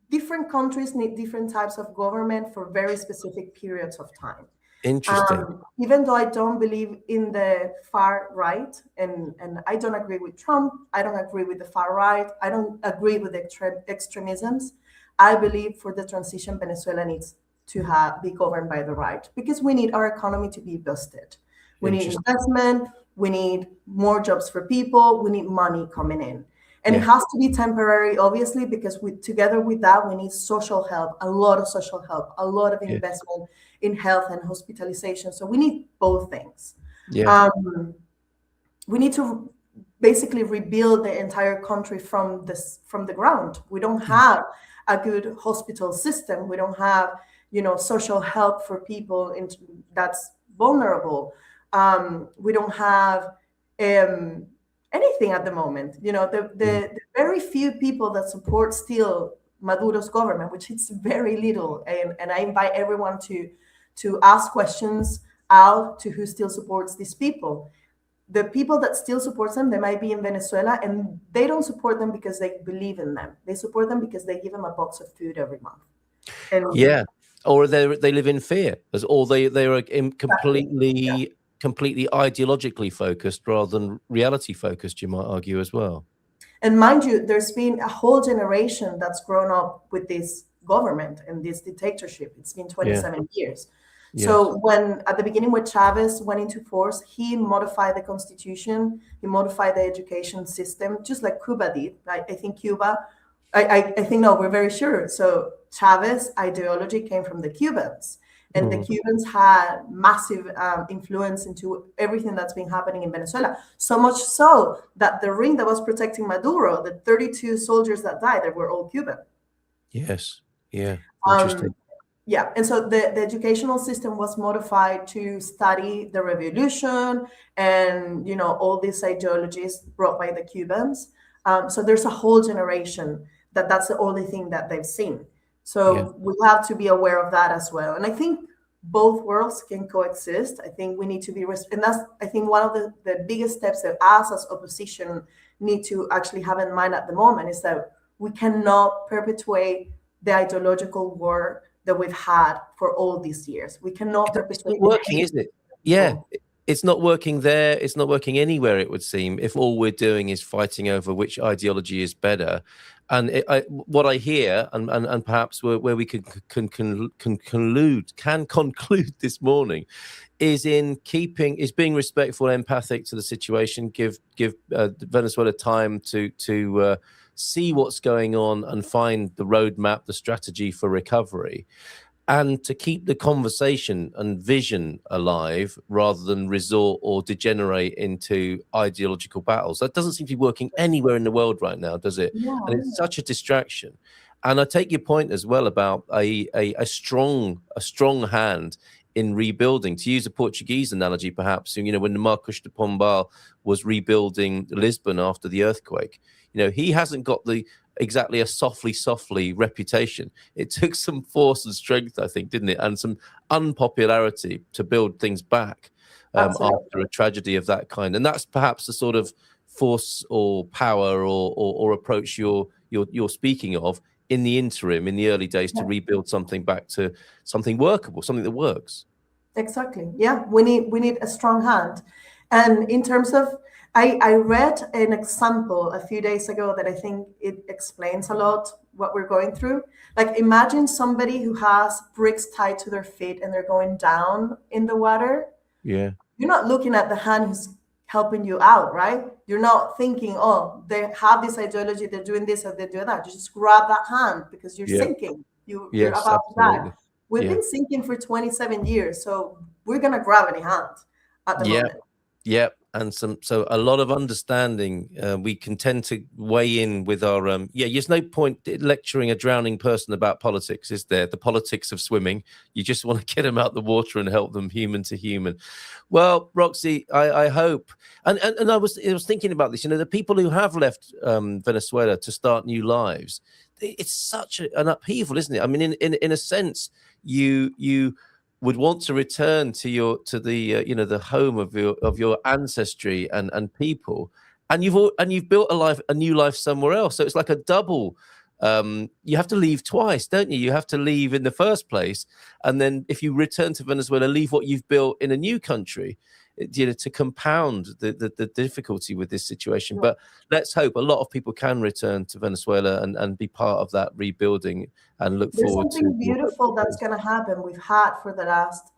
different countries need different types of government for very specific periods of time. Interesting. Even though I don't believe in the far right, and I don't agree with Trump, I don't agree with the far right, I don't agree with extremisms, I believe for the transition, Venezuela needs to be governed by the right, because we need our economy to be boosted. We need investment, we need more jobs for people, we need money coming in. And it has to be temporary, obviously, because together with that, we need social help, a lot of social help, a lot of investment in health and hospitalization. So we need both things. We need to basically rebuild the entire country from the ground. We don't have a good hospital system. We don't have, social help for people that's vulnerable. We don't have anything at the moment. The very few people that support still Maduro's government, which is very little, and I invite everyone to ask questions out to who still supports these people. The people that still support them, they might be in Venezuela, and they don't support them because they believe in them. They support them because they give them a box of food every month. Or they live in fear, or they are completely ideologically focused rather than reality focused, you might argue as well. And mind you, there's been a whole generation that's grown up with this government and this dictatorship. It's been 27 years. Yes. So when at the beginning when Chavez went into force, he modified the constitution, he modified the education system, just like Cuba did. I think we're very sure. So Chavez ideology came from the Cubans. And the Cubans had massive influence into everything that's been happening in Venezuela. So much so that the ring that was protecting Maduro, the 32 soldiers that died, they were all Cuban. Yes. Yeah. Interesting. Yeah, and so the educational system was modified to study the revolution and all these ideologies brought by the Cubans. So there's a whole generation that's the only thing that they've seen. Yeah. So we have to be aware of that as well. And I think both worlds can coexist. I think we need to be, and that's, I think, one of the biggest steps that us as opposition need to actually have in mind at the moment is that we cannot perpetuate the ideological war that we've had for all these years. We cannot perpetuate. It's not working, is it? Yeah. It's not working there. It's not working anywhere, it would seem, if all we're doing is fighting over which ideology is better. And what I hear, and perhaps where we can conclude this morning, is being respectful, empathic to the situation, give Venezuela time to see what's going on and find the roadmap, the strategy for recovery, and to keep the conversation and vision alive rather than resort or degenerate into ideological battles. That doesn't seem to be working anywhere in the world right now, does it? Yeah. And it's such a distraction. And I take your point as well about a strong hand in rebuilding. To use a Portuguese analogy, perhaps, when Marcos de Pombal was rebuilding Lisbon after the earthquake, he hasn't got exactly a softly reputation. It took some force and strength, I think, didn't it? And some unpopularity to build things back after a tragedy of that kind. And that's perhaps the sort of force or power or approach you're speaking of in the interim, in the early days, to rebuild something back to something workable, something that works. Exactly. Yeah, we need a strong hand. And in terms of, I read an example a few days ago that I think it explains a lot what we're going through. Like, imagine somebody who has bricks tied to their feet and they're going down in the water. Yeah. You're not looking at the hand who's helping you out, right? You're not thinking, oh, they have this ideology, they're doing this or they're doing that. You just grab that hand because you're sinking. You're about to die. We've been sinking for 27 years, so we're going to grab any hand at the moment. Yeah, and so a lot of understanding. We can tend to weigh in with our there's no point lecturing a drowning person about politics, is there? The politics of swimming. You just want to get them out the water and help them human to human. Well, Roxy, I hope, and I was thinking about this. The people who have left Venezuela to start new lives, it's such an upheaval, isn't it? I mean, in a sense, you would want to return to the home of your ancestry and people, and you've built a new life somewhere else. So it's like a double. You have to leave twice, don't you? You have to leave in the first place, and then if you return to Venezuela, leave what you've built in a new country, to compound the difficulty with this situation. But let's hope a lot of people can return to Venezuela and be part of that rebuilding and look forward to. There's something beautiful that's going to happen. We've had for the last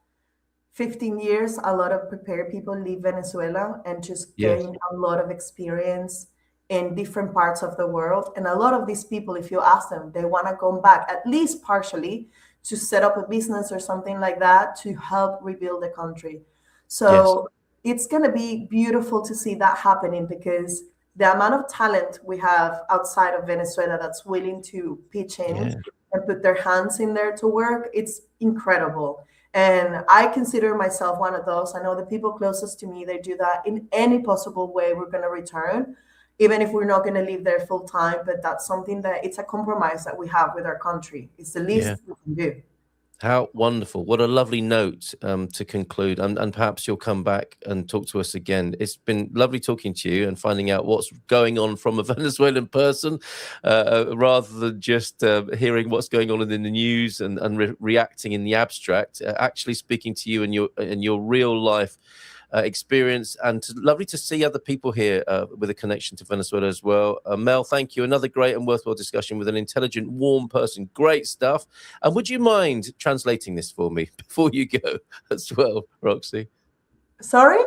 15 years a lot of prepared people leave Venezuela and just gain a lot of experience in different parts of the world. And a lot of these people, if you ask them, they want to come back at least partially to set up a business or something like that to help rebuild the country. So it's going to be beautiful to see that happening, because the amount of talent we have outside of Venezuela that's willing to pitch in and put their hands in there to work, it's incredible. And I consider myself one of those. I know the people closest to me, they do that in any possible way. We're going to return, even if we're not going to live there full time. But that's something that it's a compromise that we have with our country. It's the least we can do. How wonderful. What a lovely note to conclude. And perhaps you'll come back and talk to us again. It's been lovely talking to you and finding out what's going on from a Venezuelan person, rather than just hearing what's going on in the news and reacting in the abstract. Actually speaking to you and your real life experience, and lovely to see other people here with a connection to Venezuela as well. Mel, thank you. Another great and worthwhile discussion with an intelligent, warm person. Great stuff. And would you mind translating this for me before you go as well, Roxy? Sorry?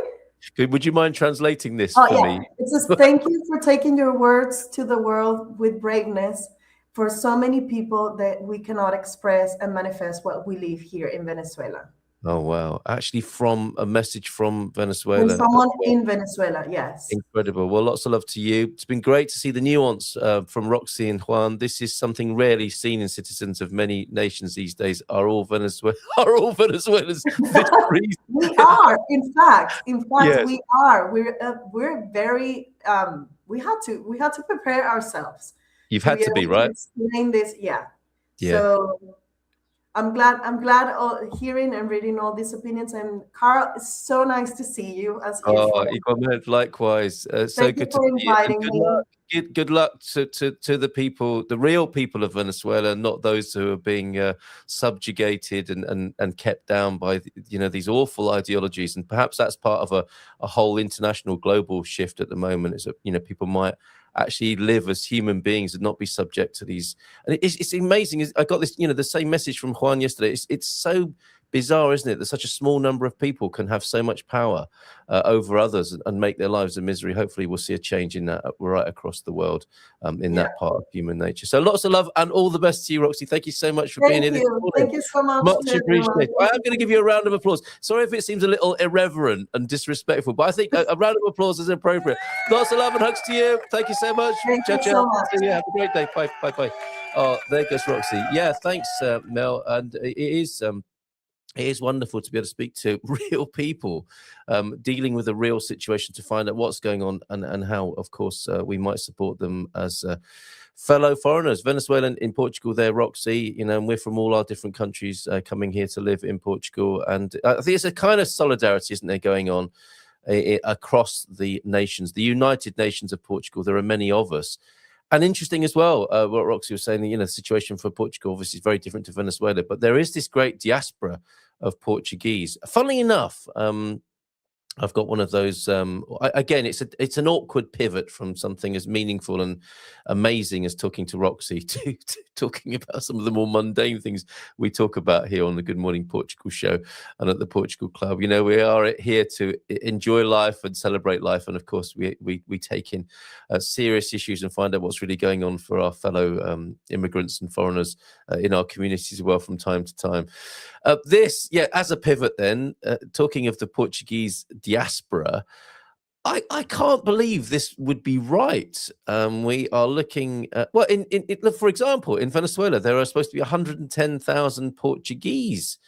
Would you mind translating this for me? It's just thank you for taking your words to the world with braveness. For so many people that we cannot express and manifest what we live here in Venezuela. Oh, wow. Actually, from a message from From Venezuela. someone in Venezuela, yes. Incredible. Well, lots of love to you. It's been great to see the nuance from Roxy and Juan. This is something rarely seen in citizens of many nations these days. Are all Venezuelans this reason? We are, in fact, Yes. we are. We're very. We had to prepare ourselves You've to had be to be, able to right? explain this. Yeah. Yeah. So I'm glad hearing and reading all these opinions. And Carl, it's so nice to see you as Oh, usual. igualmente, likewise. So Thank you good to for see you, and inviting good me. luck. Good luck to the people, the real people of Venezuela, not those who are being subjugated and kept down by these awful ideologies. And perhaps that's part of a whole international global shift at the moment. Is that people might actually live as human beings and not be subject to these. And it's amazing. I got this, the same message from Juan yesterday. It's so bizarre, isn't it, that such a small number of people can have so much power over others and make their lives a misery. Hopefully we'll see a change in that right across the world in that part of human nature. So lots of love and all the best to you, Roxy. Thank you so much for being here this morning. Thank you so much. Much to everyone. appreciated. I am going to give you a round of applause. Sorry if it seems a little irreverent and disrespectful, but I think a round of applause is appropriate. Lots of love and hugs to you. Thank you so much. Thank you Ciao, so much. See you. Have a great day. Bye. Bye. Bye. Oh, there goes Roxy. Yeah, thanks, Mel. And it is wonderful to be able to speak to real people dealing with a real situation to find out what's going on and how, of course, we might support them as fellow foreigners. Venezuelan in Portugal there, Roxy, and we're from all our different countries coming here to live in Portugal. And I think it's a kind of solidarity, isn't there, going on across the nations, the United Nations of Portugal. There are many of us. And interesting as well, what Roxy was saying, the situation for Portugal obviously is very different to Venezuela, but there is this great diaspora of Portuguese. Funnily enough, I've got one of those. Again, it's an awkward pivot from something as meaningful and amazing as talking to Roxy to talking about some of the more mundane things we talk about here on the Good Morning Portugal show and at the Portugal Club. We are here to enjoy life and celebrate life, and of course, we take in serious issues and find out what's really going on for our fellow immigrants and foreigners in our communities as well from time to time. As a pivot, then talking of the Portuguese diaspora, I can't believe this would be right. We are looking at, for example, in Venezuela, there are supposed to be 110,000 Portuguese.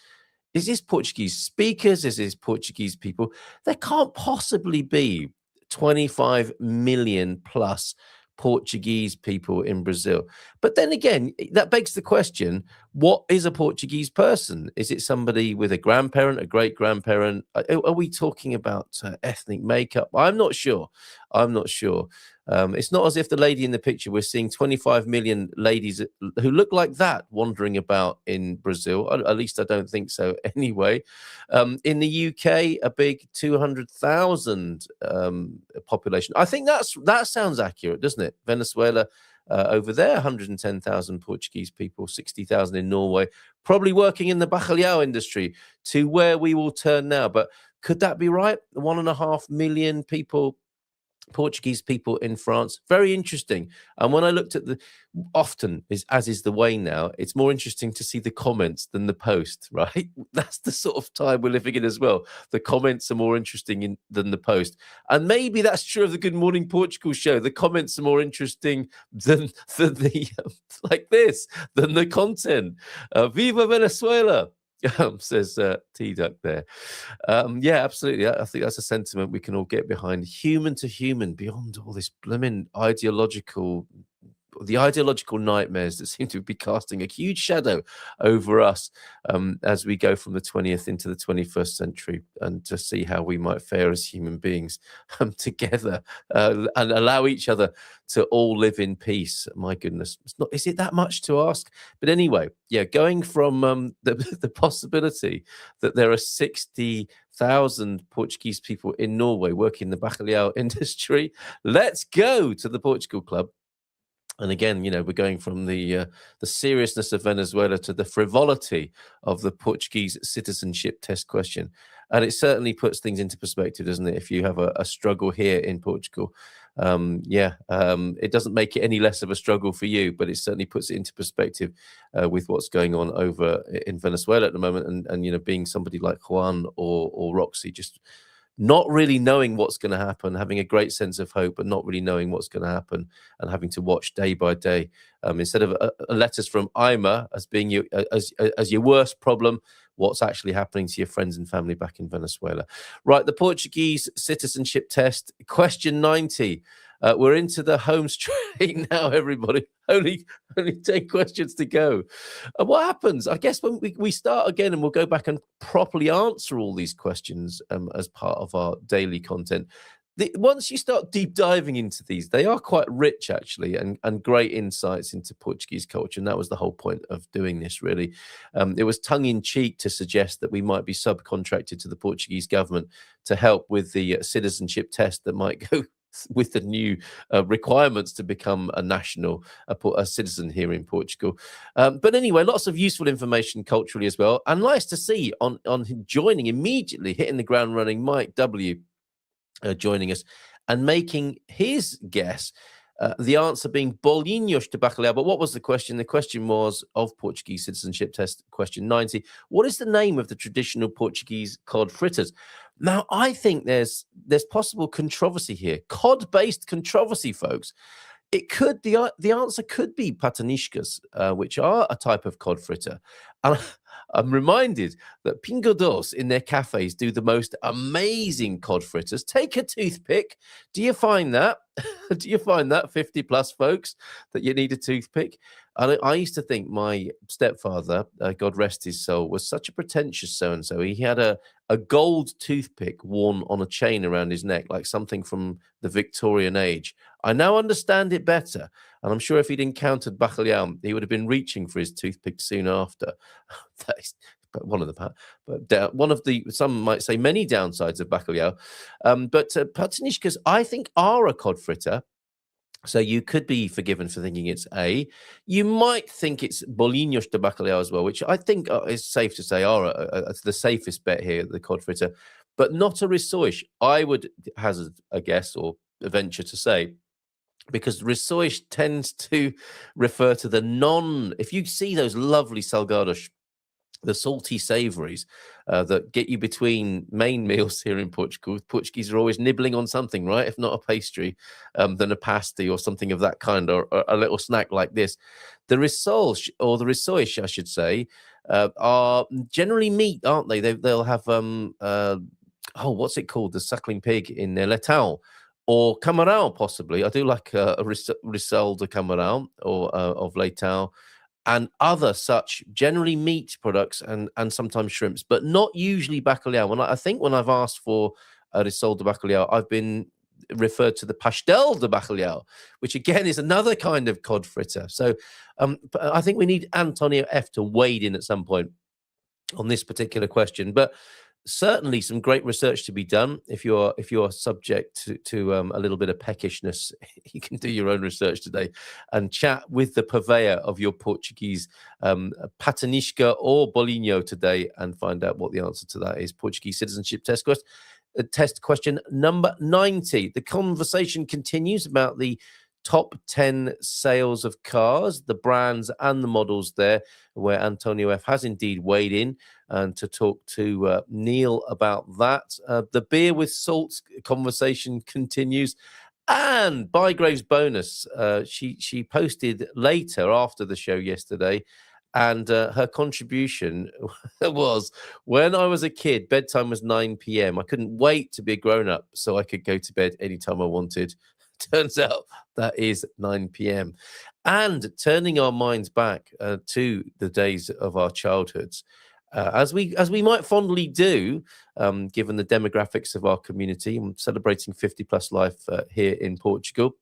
Is this Portuguese speakers? Is this Portuguese people? There can't possibly be 25 million plus Portuguese people in Brazil. But then again, that begs the question, what is a Portuguese person? Is it somebody with a grandparent, a great grandparent? Are we talking about ethnic makeup? I'm not sure. It's not as if the lady in the picture, we're seeing 25 million ladies who look like that wandering about in Brazil. At least I don't think so anyway. In the UK, a big 200,000 population. I think that sounds accurate, doesn't it? Venezuela, over there, 110,000 Portuguese people, 60,000 in Norway, probably working in the bacalhau industry, to where we will turn now. But could that be right? 1.5 million people, Portuguese people in France. Very interesting. And when I looked at as is the way now, it's more interesting to see the comments than the post, right? That's the sort of time we're living in as well. The comments are more interesting than the post. And maybe that's true of the Good Morning Portugal show. The comments are more interesting than the like this, than the content. Viva Venezuela! Says T-Duck there. Yeah, absolutely. I think that's a sentiment we can all get behind. Human to human, beyond all this blooming ideological nightmares that seem to be casting a huge shadow over us as we go from the 20th into the 21st century, and to see how we might fare as human beings together and allow each other to all live in peace. My goodness, is it that much to ask? But anyway, going from the possibility that there are 60,000 Portuguese people in Norway working in the bacalhau industry, let's go to the Portugal Club. And again, we're going from the seriousness of Venezuela to the frivolity of the Portuguese citizenship test question. And it certainly puts things into perspective, doesn't it? If you have a struggle here in Portugal, it doesn't make it any less of a struggle for you, but it certainly puts it into perspective with what's going on over in Venezuela at the moment. And being somebody like Juan or Roxy, just not really knowing what's going to happen, having a great sense of hope, but not really knowing what's going to happen, and having to watch day by day. Instead of letters from Ima as being as your worst problem, what's actually happening to your friends and family back in Venezuela. Right, the Portuguese citizenship test, question 90. We're into the home straight now, everybody. Only 10 questions to go. And what happens? I guess when we start again, and we'll go back and properly answer all these questions as part of our daily content. Once you start deep diving into these, they are quite rich, actually, and great insights into Portuguese culture. And that was the whole point of doing this, really. It was tongue-in-cheek to suggest that we might be subcontracted to the Portuguese government to help with the citizenship test that might go with the new requirements to become a citizen here in Portugal. But anyway, lots of useful information culturally as well. And nice to see on joining immediately, hitting the ground running, Mike W. Joining us and making his guess. The answer being bolinhos de bacalhau. But what was the question? The question was of Portuguese citizenship test, question 90. What is the name of the traditional Portuguese cod fritters? Now, I think there's possible controversy here. Cod-based controversy, folks. It could the answer could be pataniscas, which are a type of cod fritter. And I'm reminded that Pingo Doce in their cafes do the most amazing cod fritters. Take a toothpick. Do you find that? Do you find that 50 plus, folks, that you need a toothpick? And I used to think my stepfather, God rest his soul, was such a pretentious so-and-so. He had a gold toothpick worn on a chain around his neck, like something from the Victorian age. I now understand it better. And I'm sure if he'd encountered bacalhau, he would have been reaching for his toothpick soon after. That is one of the, some might say many downsides of bacalhau. But pataniscas, I think, are a cod fritter. So you could be forgiven for thinking it's A. You might think it's bolinhos de bacalhau as well, which I think is safe to say are the safest bet here, the cod fritter, but not a rissoish. I would hazard a guess or venture to say, because rissoish tends to refer to if you see those lovely salgados, the salty savouries that get you between main meals here in Portugal. Portuguese are always nibbling on something, right? If not a pastry, then a pasty or something of that kind, or a little snack like this. The rissoles, or the rissoish, I should say, are generally meat, aren't they? They'll have what's it called? The suckling pig in their leitão, or camarão, possibly. I do like a rissole de camarão or of leitão, and other such generally meat products and sometimes shrimps, but not usually bacalhau. I think when I've asked for a rissole de bacalhau, I've been referred to the pastel de bacalhau, which again is another kind of cod fritter. So I think we need Antonio F to wade in at some point on this particular question. But certainly some great research to be done. If you're subject to a little bit of peckishness, you can do your own research today and chat with the purveyor of your Portuguese patanisca or bolinho today and find out what the answer to that is. Portuguese citizenship test question number 90. The conversation continues about the top 10 sales of cars, the brands and the models there, where Antonio F has indeed weighed in and to talk to Neil about that. The beer with salt conversation continues. And Bygrave's bonus, she posted later after the show yesterday, and her contribution was, when I was a kid, bedtime was 9 p.m. I couldn't wait to be a grown-up so I could go to bed anytime I wanted. Turns out that is 9 p.m. And turning our minds back to the days of our childhoods, as we might fondly do, given the demographics of our community, and celebrating 50 plus life here in Portugal.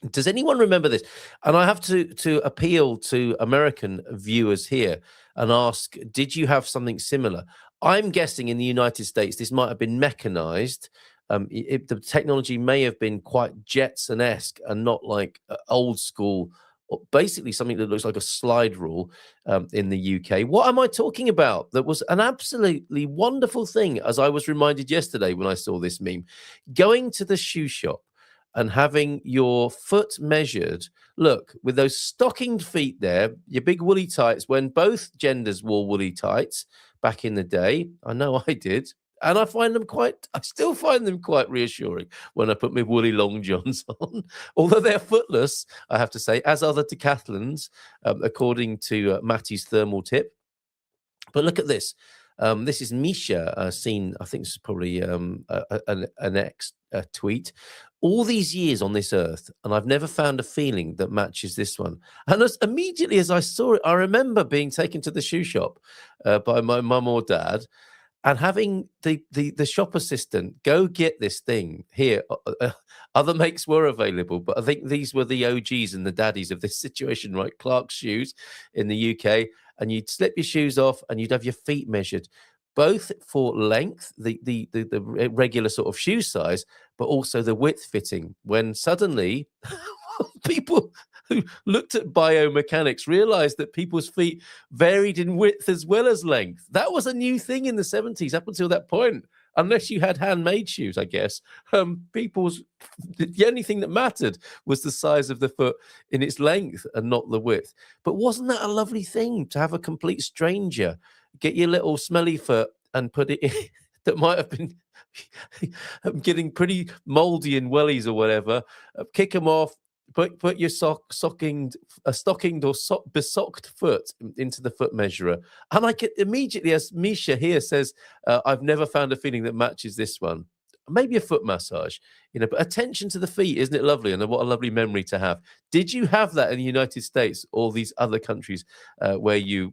Does anyone remember this? And I have to appeal to American viewers here and ask, did you have something similar? I'm guessing in the United States, this might have been mechanized. The technology may have been quite Jetson-esque and not like old school basically something that looks like a slide rule in the UK. What am I talking about? That was an absolutely wonderful thing, as I was reminded yesterday when I saw this meme. Going to the shoe shop and having your foot measured. Look, with those stockinged feet there, your big woolly tights, when both genders wore woolly tights back in the day. I know I did. And I still find them quite reassuring when I put my woolly long johns on, although they're footless, I have to say, as are the decathlons, according to Matty's thermal tip. But look at this. This is Misha seen, I think this is probably an ex tweet. All these years on this earth, and I've never found a feeling that matches this one. And immediately as I saw it, I remember being taken to the shoe shop by my mum or dad, and having the shop assistant go get this thing here. Other makes were available, but I think these were the OGs and the daddies of this situation, right? Clark's shoes in the UK, and you'd slip your shoes off and you'd have your feet measured, both for length, the regular sort of shoe size, but also the width fitting. When suddenly people who looked at biomechanics realized that people's feet varied in width as well as length. That was a new thing in the 70s. Up until that point, unless you had handmade shoes, I guess, the only thing that mattered was the size of the foot in its length and not the width. But wasn't that a lovely thing to have a complete stranger get your little smelly foot and put it in that might have been getting pretty moldy in wellies or whatever, kick them off, put your stockinged or besocked foot into the foot measurer. And I could immediately, as Misha here says, I've never found a feeling that matches this one. Maybe a foot massage, but attention to the feet, isn't it lovely? And what a lovely memory to have. Did you have that in the United States or these other countries where you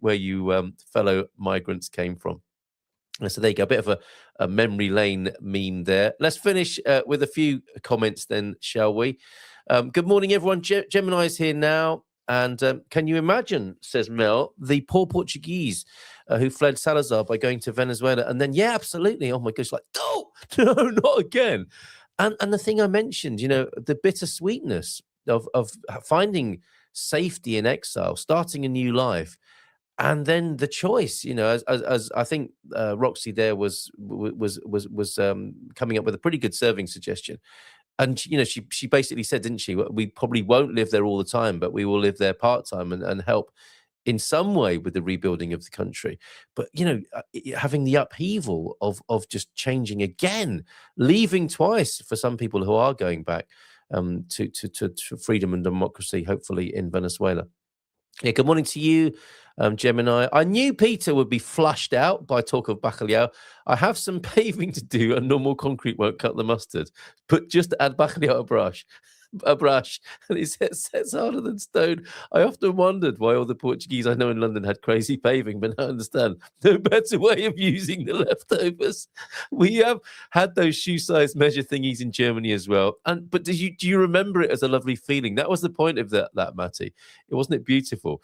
fellow migrants came from? So there you go, a bit of a memory lane meme there. Let's finish with a few comments then, shall we? Good morning, everyone. Gemini's here now. And can you imagine, says Mel, the poor Portuguese who fled Salazar by going to Venezuela? And then, yeah, absolutely. Oh, my gosh, like, no, not again. And the thing I mentioned, the bittersweetness of finding safety in exile, starting a new life. And then the choice, as I think Roxy there was coming up with a pretty good serving suggestion. And, she basically said, didn't she, we probably won't live there all the time, but we will live there part-time and help in some way with the rebuilding of the country. But, having the upheaval of just changing again, leaving twice for some people who are going back to freedom and democracy, hopefully in Venezuela. Yeah, good morning to you, Gemini. I knew Peter would be flushed out by talk of bacalhau. I have some paving to do, and normal concrete won't cut the mustard. But just add bacalhau a brush, and it sets harder than stone. I often wondered why all the Portuguese I know in London had crazy paving, but now I understand. No better way of using the leftovers. We have had those shoe size measure thingies in Germany as well. But do you remember it as a lovely feeling? That was the point of that Matty. Wasn't it beautiful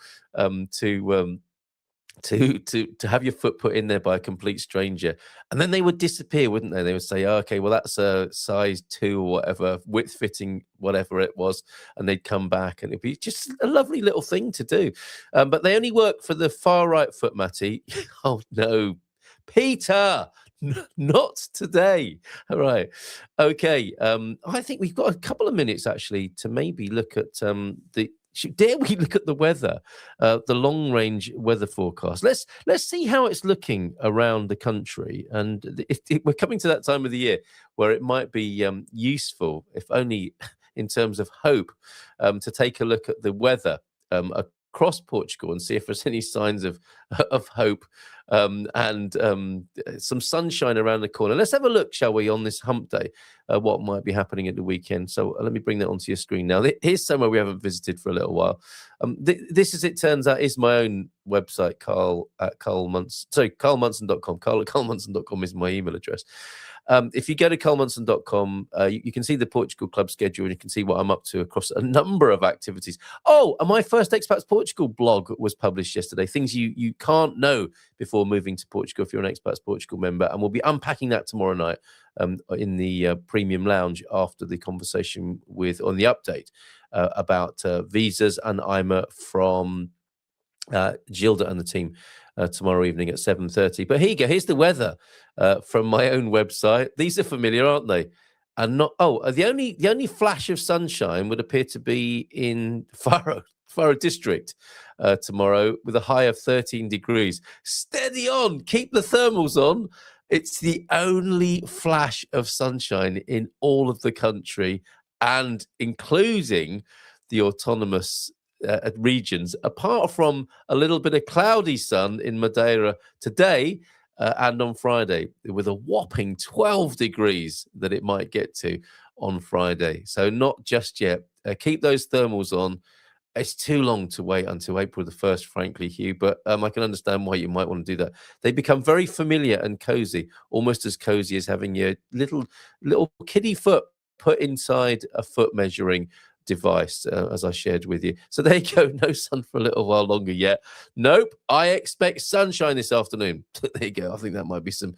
to have your foot put in there by a complete stranger, and then they would disappear, wouldn't they? They would say, okay, well, that's a size 2 or whatever, width fitting, whatever it was, and they'd come back, and it'd be just a lovely little thing to do. But they only work for the far right foot, Matty. Oh no, Peter, not today. All right, okay. I think we've got a couple of minutes actually to maybe look at dare we look at the weather, the long-range weather forecast? Let's see how it's looking around the country. And we're coming to that time of the year where it might be useful, if only in terms of hope, to take a look at the weather across Portugal and see if there's any signs of hope and some sunshine around the corner. Let's have a look, shall we, on this hump day, what might be happening at the weekend. So let me bring that onto your screen now. Here's somewhere we haven't visited for a little while. This, as it turns out, is my own website, carlmunson.com. Carl@carlmunson.com is my email address. If you go to colemunson.com, you can see the Portugal Club schedule, and you can see what I'm up to across a number of activities. Oh, and my first Expats Portugal blog was published yesterday. Things you can't know before moving to Portugal if you're an Expats Portugal member. And we'll be unpacking that tomorrow night in the premium lounge after the conversation on the update about visas and IMA from Gilda and the team tomorrow evening at 7:30. But here you go. Here's the weather from my own website. These are familiar, aren't they? And the only flash of sunshine would appear to be in Faro district tomorrow with a high of 13 degrees. Steady on. Keep the thermals on. It's the only flash of sunshine in all of the country, and including the autonomous regions, apart from a little bit of cloudy sun in Madeira today and on Friday, with a whopping 12 degrees that it might get to on Friday. So not just yet. Keep those thermals on. It's too long to wait until April the 1st, frankly, Hugh, but I can understand why you might want to do that. They become very familiar and cozy, almost as cozy as having your little kiddie foot put inside a foot measuring device, as I shared with you. So there you go. No sun for a little while longer yet. Nope. I expect sunshine this afternoon. There you go. I think that might be some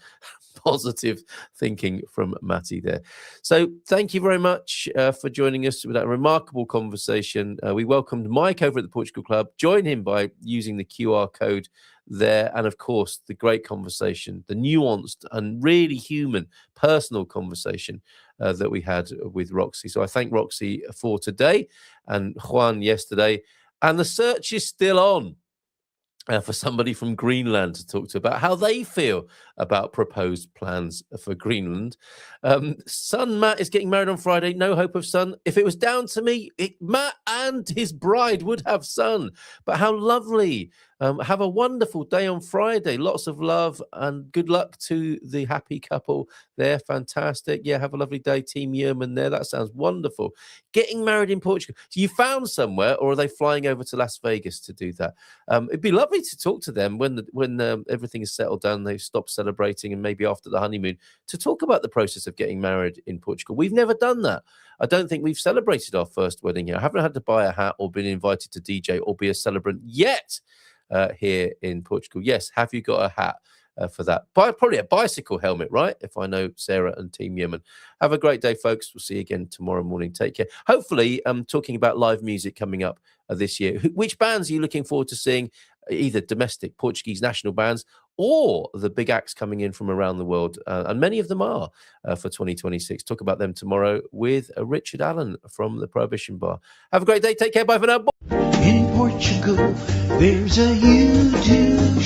positive thinking from Matty there. So thank you very much for joining us with that remarkable conversation. We welcomed Mike over at the Portugal Club. Join him by using the QR code there. And of course, the great conversation, the nuanced and really human, personal conversation that we had with Roxy. So I thank Roxy for today and Juan yesterday. And the search is still on for somebody from Greenland to talk to about how they feel about proposed plans for Greenland. Son Matt is getting married on Friday. No hope of son. If it was down to me, Matt and his bride would have son. But how lovely. Have a wonderful day on Friday. Lots of love and good luck to the happy couple there. Fantastic. Yeah, have a lovely day, Team Yeoman there. That sounds wonderful. Getting married in Portugal. So you found somewhere, or are they flying over to Las Vegas to do that? It'd be lovely to talk to them when everything is settled down, they've stopped celebrating, and maybe after the honeymoon, to talk about the process of getting married in Portugal. We've never done that. I don't think we've celebrated our first wedding here. I haven't had to buy a hat or been invited to DJ or be a celebrant yet. Here in Portugal. Yes, have you got a hat for that? Probably a bicycle helmet, right? If I know Sarah and Team Yemen. Have a great day, folks. We'll see you again tomorrow morning. Take care. Hopefully, talking about live music coming up this year. Which bands are you looking forward to seeing? Either domestic Portuguese national bands or the big acts coming in from around the world. And many of them are for 2026. Talk about them tomorrow with Richard Allen from the Prohibition Bar. Have a great day. Take care. Bye for now. In Portugal, there's a U2